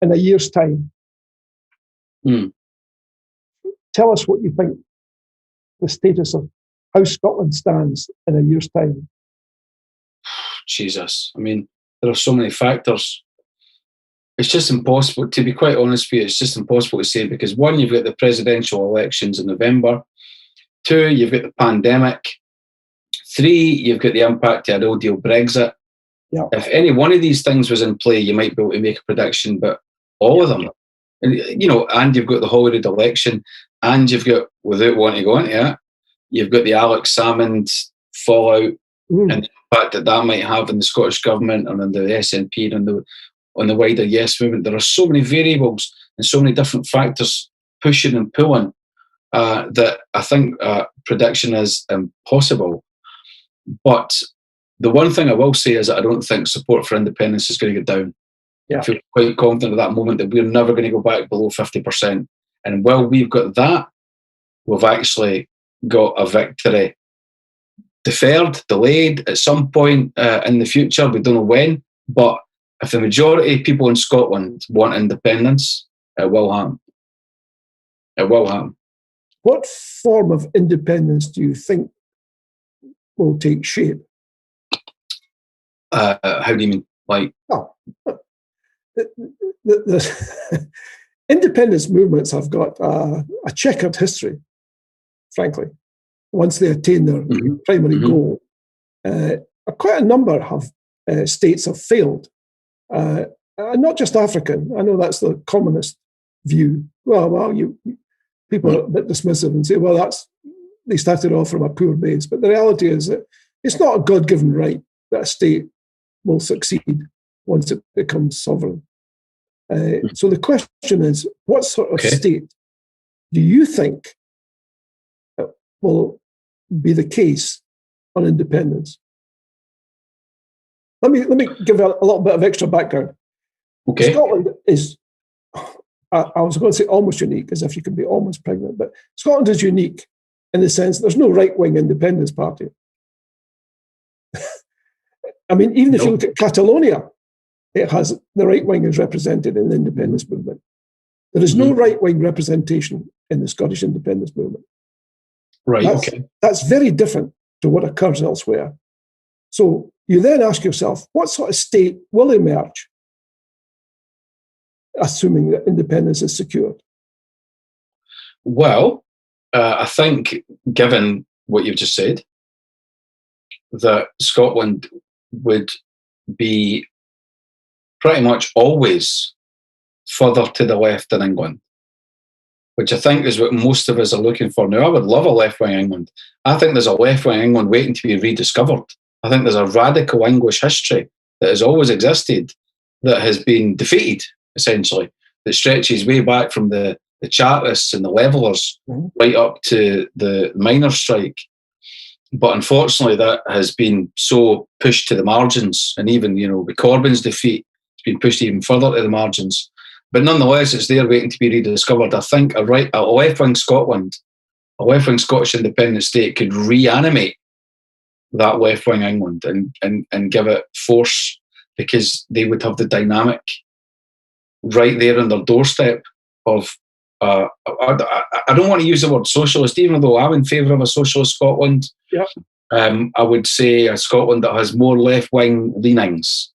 in a year's time. Tell us what you think the status of how Scotland stands in a year's time. Jesus, I mean, there are so many factors. It's just impossible, to be quite honest with you, it's just impossible to say, because one, you've got the presidential elections in November. Two, you've got the pandemic. Three, you've got the impact of a no-deal Brexit. Yeah. If any one of these things was in play, you might be able to make a prediction, but all of them, and you've got the Holyrood election, and you've got, without wanting to go into it, you've got the Alex Salmond fallout and the impact that might have on the Scottish Government and on the SNP and on the wider Yes movement. There are so many variables and so many different factors pushing and pulling that I think prediction is impossible. But the one thing I will say is that I don't think support for independence is going to go down. Yeah. I feel quite confident at that moment that we're never going to go back below 50%. And while we've got that, we've actually got a victory deferred, delayed at some point in the future. We don't know when, but if the majority of people in Scotland want independence, it will happen. It will happen. What form of independence do you think will take shape? How do you mean? Like, the independence movements have got a checkered history, frankly. Once they attain their primary goal, quite a number of states have failed. Not just African. I know that's the communist view. People are a bit dismissive and say, well, they started off from a poor base. But the reality is that it's not a God-given right that a state will succeed once it becomes sovereign. So the question is, what sort of state do you think will be the case on independence? Let me give a little bit of extra background. Okay. Scotland is, I was going to say almost unique, as if you can be almost pregnant, but Scotland is unique in the sense there's no right-wing independence party. I mean, even if you look at Catalonia, it has the right wing is represented in the independence movement. There is no right wing representation in the Scottish independence movement. Right. That's very different to what occurs elsewhere. So you then ask yourself, what sort of state will emerge, assuming that independence is secured? Well, I think, given what you've just said, that Scotland would be pretty much always further to the left than England, which I think is what most of us are looking for now. I would love a left-wing England. I think there's a left-wing England waiting to be rediscovered. I think there's a radical English history that has always existed that has been defeated, essentially, that stretches way back from the Chartists and the Levellers right up to the miners' strike. But unfortunately, that has been so pushed to the margins, and even, with Corbyn's defeat, it's been pushed even further to the margins. But nonetheless, it's there waiting to be rediscovered. I think a left-wing Scotland, a left-wing Scottish independent state could reanimate that left-wing England and give it force, because they would have the dynamic right there on their doorstep of, I don't want to use the word socialist, even though I'm in favour of a socialist Scotland. Yep. I would say a Scotland that has more left-wing leanings.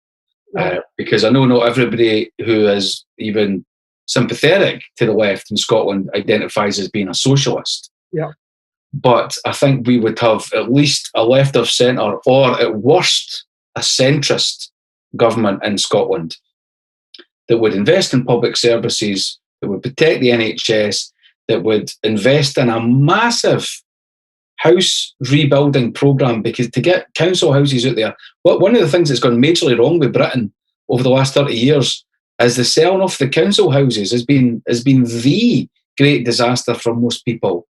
Because I know not everybody who is even sympathetic to the left in Scotland identifies as being a socialist. Yeah. But I think we would have at least a left of centre, or at worst, a centrist government in Scotland that would invest in public services, that would protect the NHS, that would invest in a massive house rebuilding programme, because to get council houses out there, one of the things that's gone majorly wrong with Britain over the last 30 years is the selling off the council houses has been the great disaster for most people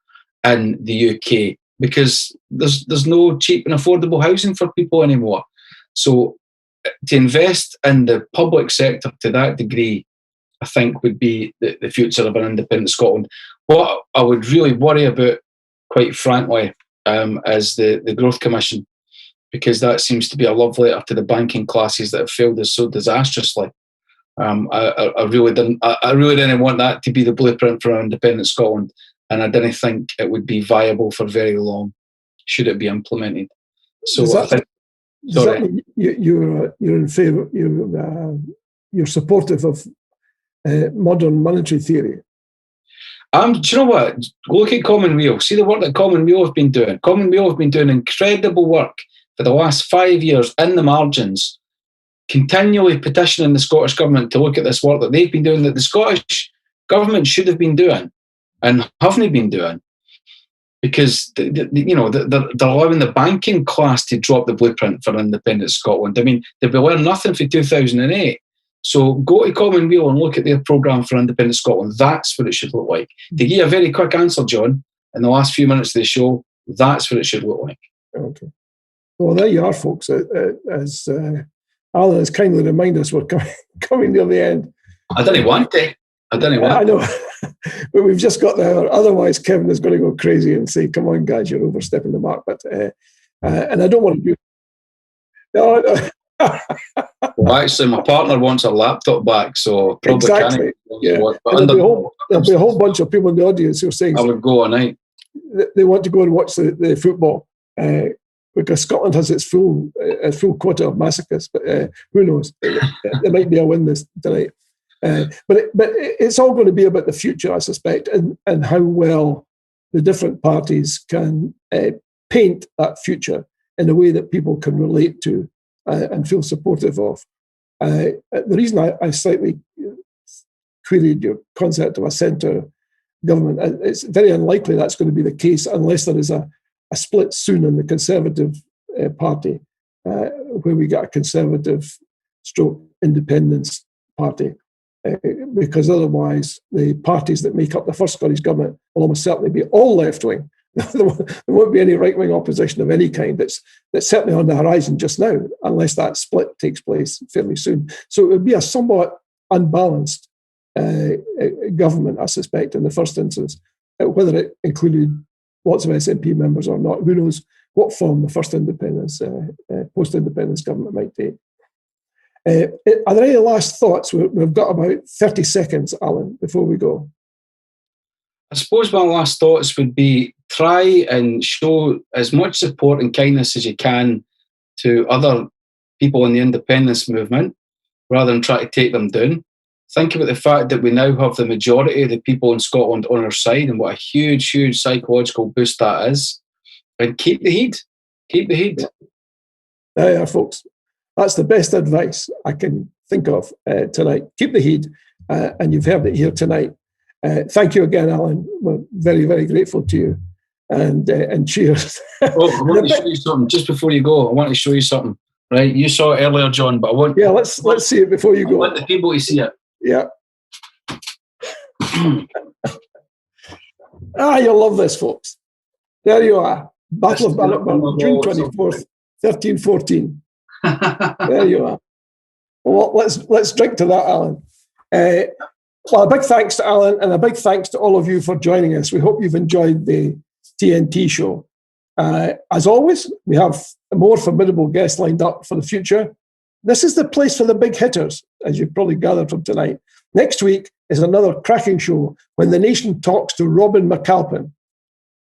in the UK, because there's no cheap and affordable housing for people anymore. So to invest in the public sector to that degree, I think would be the future of an independent Scotland. What I would really worry about, quite frankly, is the Growth Commission, because that seems to be a love letter to the banking classes that have failed us so disastrously. I really didn't want that to be the blueprint for an independent Scotland, and I didn't think it would be viable for very long should it be implemented. So you're in favour. You're supportive of modern monetary theory. Do you know what? Go look at Commonweal. See the work that Commonweal have been doing. Commonweal have been doing incredible work for the last 5 years in the margins, continually petitioning the Scottish Government to look at this work that they've been doing, that the Scottish Government should have been doing and haven't been doing, because they're allowing the banking class to drop the blueprint for independent Scotland. I mean, they've been learning nothing for 2008. So go to Commonweal and look at their programme for independent Scotland. That's what it should look like. To give you a very quick answer, John, in the last few minutes of the show, that's what it should look like. Okay. Well, there you are, folks. As Alan has kindly reminded us, we're coming near the end. I didn't want to. I know. But we've just got there. Otherwise, Kevin is going to go crazy and say, come on, guys, you're overstepping the mark. But and I don't want to do... No. Well, actually, my partner wants her laptop back, so probably exactly. Can't. Yeah. There'll be a whole bunch of people in the audience who are saying I would go all night. They want to go and watch the football because Scotland has its full quota of masochists. But who knows? There might be a win this tonight. But it's all going to be about the future, I suspect, and how well the different parties can paint that future in a way that people can relate to and feel supportive of. The reason I slightly queried your concept of a centre government, it's very unlikely that's going to be the case unless there is a split soon in the Conservative Party, where we get a Conservative stroke independence party. Because otherwise the parties that make up the first Scottish government will almost certainly be all left-wing. There won't be any right-wing opposition of any kind that's certainly on the horizon just now, unless that split takes place fairly soon. So it would be a somewhat unbalanced government, I suspect, in the first instance. Whether it included lots of SNP members or not, who knows what form the first independence, post-independence government might take. Are there any last thoughts? We've got about 30 seconds, Alan, before we go. I suppose my last thoughts would be try and show as much support and kindness as you can to other people in the independence movement rather than try to take them down. Think about the fact that we now have the majority of the people in Scotland on our side and what a huge, huge psychological boost that is. And keep the heat. Keep the heat. There you are, folks. That's the best advice I can think of tonight. Keep the heat, and you've heard it here tonight. Thank you again, Alan. We're very, very grateful to you. And cheers. Oh, I want to show you something just before you go. I want to show you something. Right, you saw it earlier, John, but I want. Yeah, let's see it before you go. I want the people to see it. Yeah. You'll love this, folks. There you are. Battle of Bannockburn, June 24th, 1314. There you are. Well, let's drink to that, Alan. Well, a big thanks to Alan and a big thanks to all of you for joining us. We hope you've enjoyed the TNT show. As always, we have more formidable guests lined up for the future. This is the place for the big hitters, as you've probably gathered from tonight. Next week is another cracking show when the nation talks to Robin McAlpin.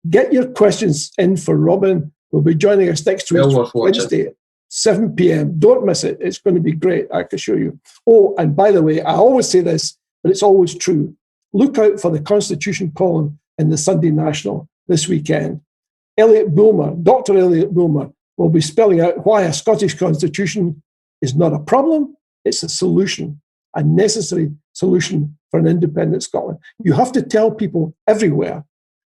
Get your questions in for Robin. We'll be joining us next week, Wednesday, 7 p.m. Don't miss it. It's going to be great, I can assure you. Oh, and by the way, I always say this, but it's always true. Look out for the Constitution column in the Sunday National this weekend. Dr. Elliot Bulmer, will be spelling out why a Scottish Constitution is not a problem, it's a solution, a necessary solution for an independent Scotland. You have to tell people everywhere,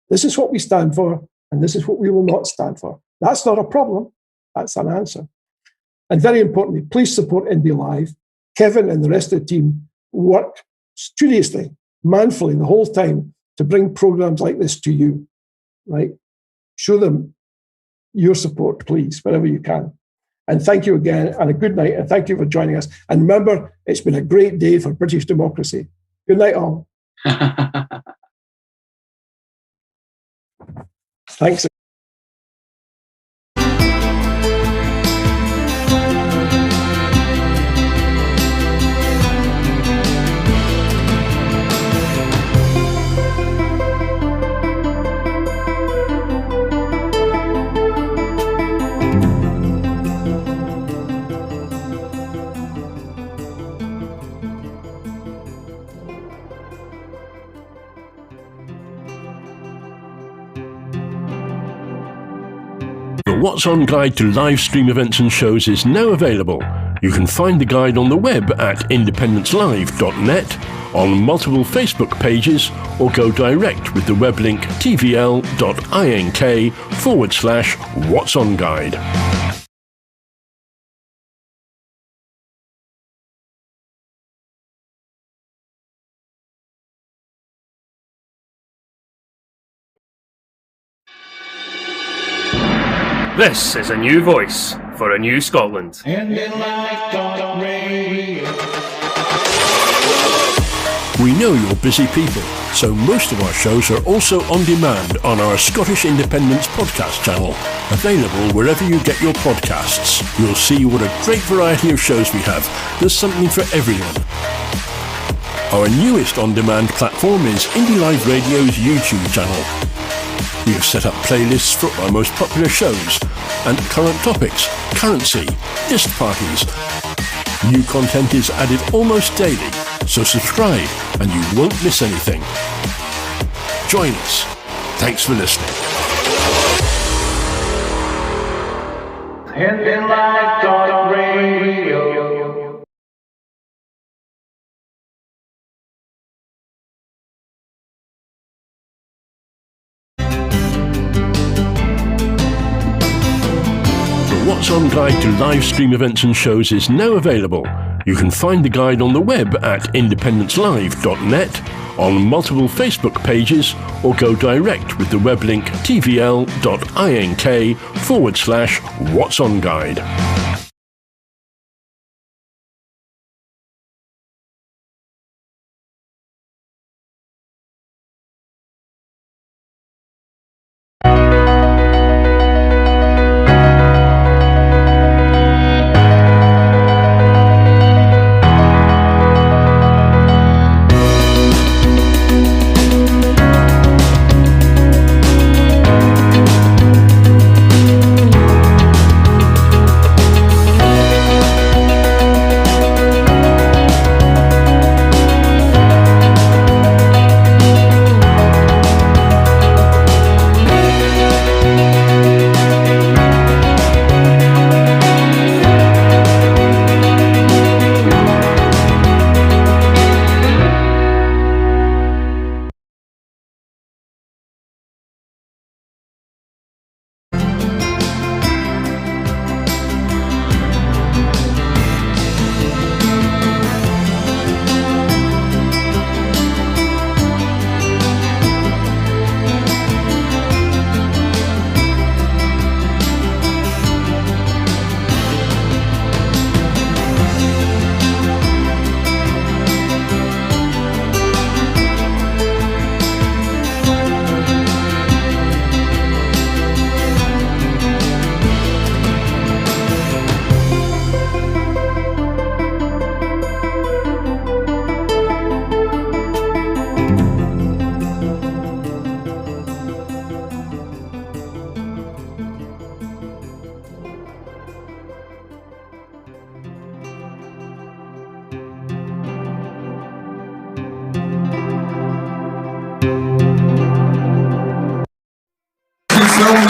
this is what we stand for, and this is what we will not stand for. That's not a problem, that's an answer. And very importantly, please support IndyLive. Kevin and the rest of the team work studiously, manfully the whole time to bring programs like this to you, right? Show them your support, please, wherever you can. And thank you again, and a good night, and thank you for joining us. And remember, it's been a great day for British democracy. Good night, all. Thanks. What's On guide to live stream events and shows is now available. You can find the guide on the web at independencelive.net, on multiple Facebook pages, or go direct with the web link tvl.ink/What's On Guide. This is a new voice for a new Scotland. We know you're busy people, so most of our shows are also on demand on our Scottish Independence podcast channel, available wherever you get your podcasts. You'll see what a great variety of shows we have. There's something for everyone. Our newest on-demand platform is IndyLive Radio's YouTube channel. We have set up playlists for our most popular shows and current topics, currency, disc parties. New content is added almost daily, so subscribe and you won't miss anything. Join us. Thanks for listening. IndyLive Radio. What's On guide to live stream events and shows is now available. You can find the guide on the web at independencelive.net, on multiple Facebook pages, or go direct with the web link tvl.ink/What's On Guide.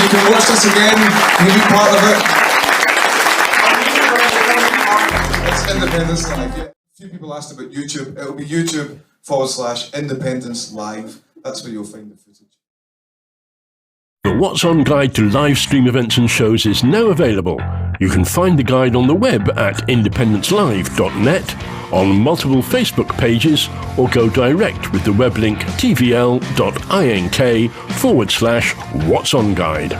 you can watch this again, you can be part of it. It's Independence Live. Yeah. A few people asked about YouTube. It'll be YouTube/Independence Live. That's where you'll find the footage. The What's On guide to live stream events and shows is now available. You can find the guide on the web at independencelive.net, on multiple Facebook pages, or go direct with the web link tvl.ink/What's On Guide.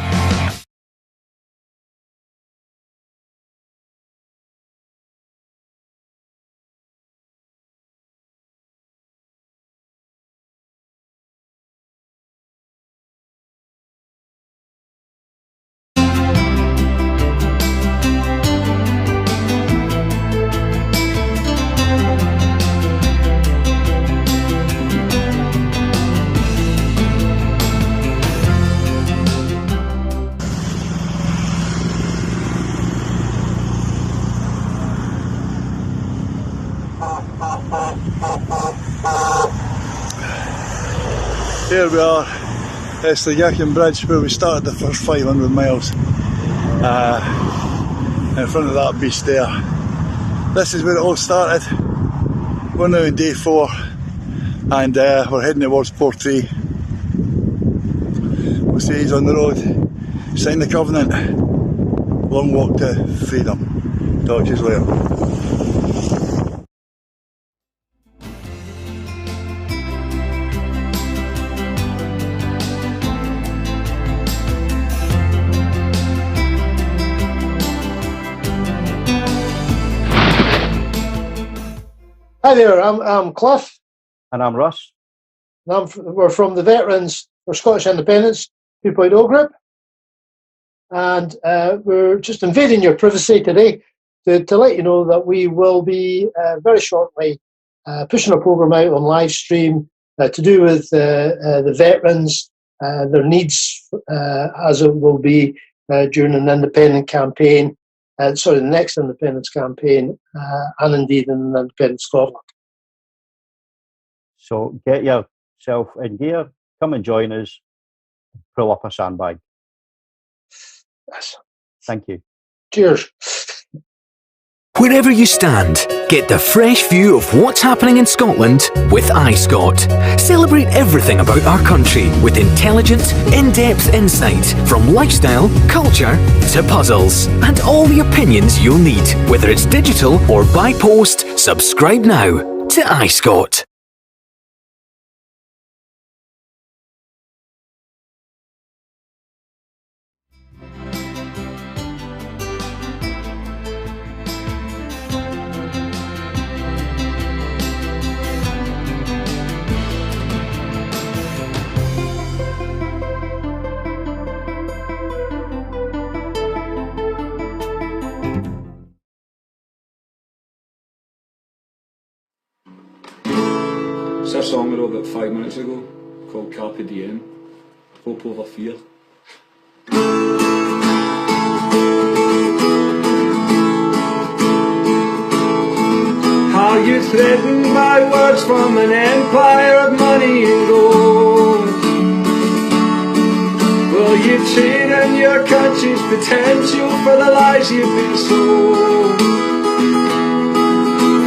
Here we are, it's the Yackin Bridge where we started the first 500 miles. In front of that beast there. This is where it all started. We're now on day 4 and we're heading towards Portree. We'll see he's on the road, sign the covenant, long walk to freedom. Talk to you later. Hi there, I'm Cliff. And I'm Russ. And we're from the Veterans for Scottish Independence 2.0 group. And we're just invading your privacy today to let you know that we will be very shortly pushing a programme out on live stream to do with the veterans, their needs as it will be during an independent campaign. The next independence campaign, and indeed in an independent Scotland. So get yourself in gear, come and join us, pull up a sandbag. Yes. Thank you. Cheers. Wherever you stand, get the fresh view of what's happening in Scotland with iScot. Celebrate everything about our country with intelligent, in-depth insight from lifestyle, culture to puzzles, and all the opinions you'll need. Whether it's digital or by post, subscribe now to iScot. It's a song I wrote about 5 minutes ago called Carpe Diem, Hope Over Fear. Are you threatened by words from an empire of money and gold? Will you trade in your country's potential for the lies you've been sold?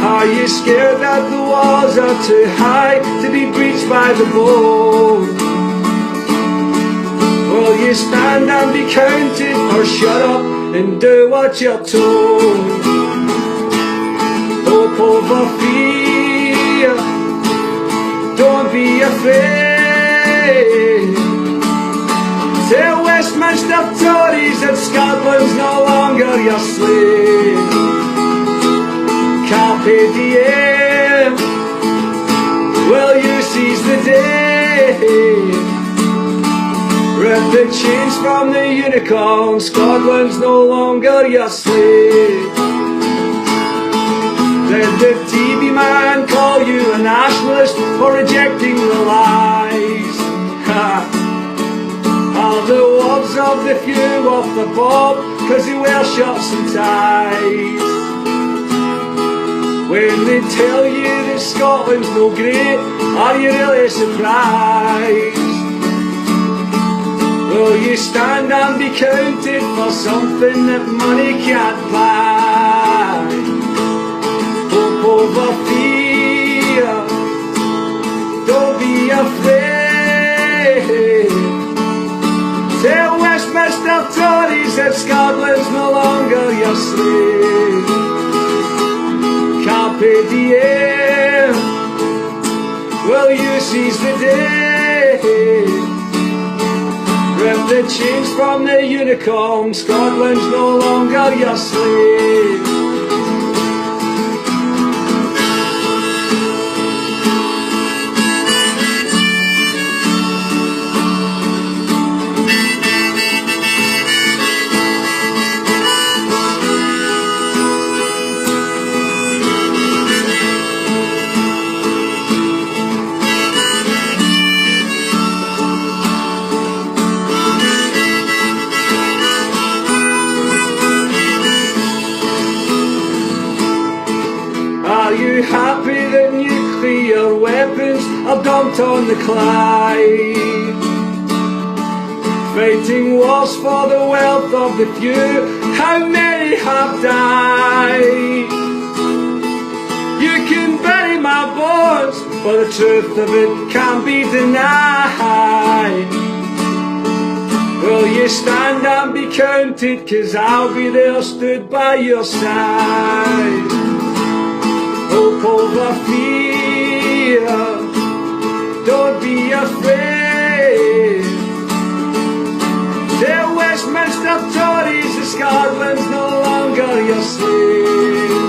Are you scared that the walls are too high to be breached by the bold? Will you stand and be counted or shut up and do what you're told? Hope over fear, don't be afraid. Tell Westminster Tories that Scotland's no longer your slave. Carpe diem, will you seize the day? Rip the chains from the unicorn, Scotland's no longer your slave. Let the TV man call you a nationalist for rejecting the lies. Are the words of the few off the bob, cause they wear shirts and ties? When they tell you that Scotland's no great, are you really surprised? Will you you stand and be counted for something that money can't buy? Hope over fear, don't be afraid. Tell Westminster Tories that Scotland's no longer your slave. Carpe diem, will you seize the day? Rip the chains from the unicorn, Scotland's no longer your slave. Are you happy that nuclear weapons are dumped on the Clyde? Fighting wars for the wealth of the few, how many have died? You can bury my bones, but the truth of it can't be denied. Will you stand and be counted, 'cause I'll be there stood by your side. Hope over fear, don't be afraid. Tell Westminster Tories that Scotland's no longer your slave.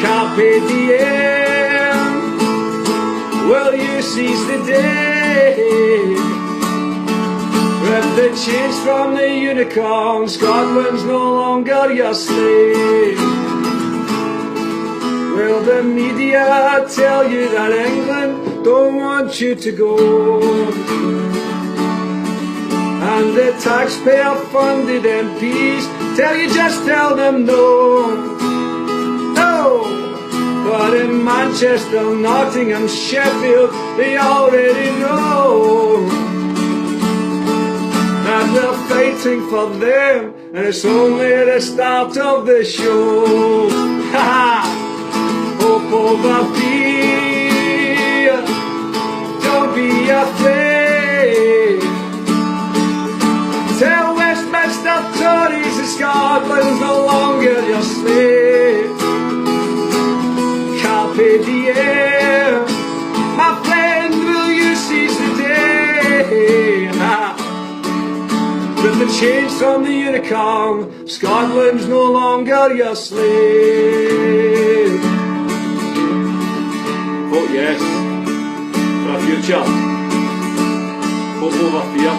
Carpe diem, will you seize the day? Rip the chains from the unicorn, Scotland's no longer your slave. Will the media tell you that England don't want you to go? And the taxpayer-funded MPs tell you just tell them no. No! But in Manchester, Nottingham, Sheffield, they already know that we're fighting for them, and it's only the start of the show. Ha ha! Hope over fear, don't be afraid. Tell Westminster Tories that Scotland's no longer your slave. Carpe diem, my friend, will you seize the day? Rip the chains from the unicorn, Scotland's no longer your slave. Vote yes for a future. Hope over fear.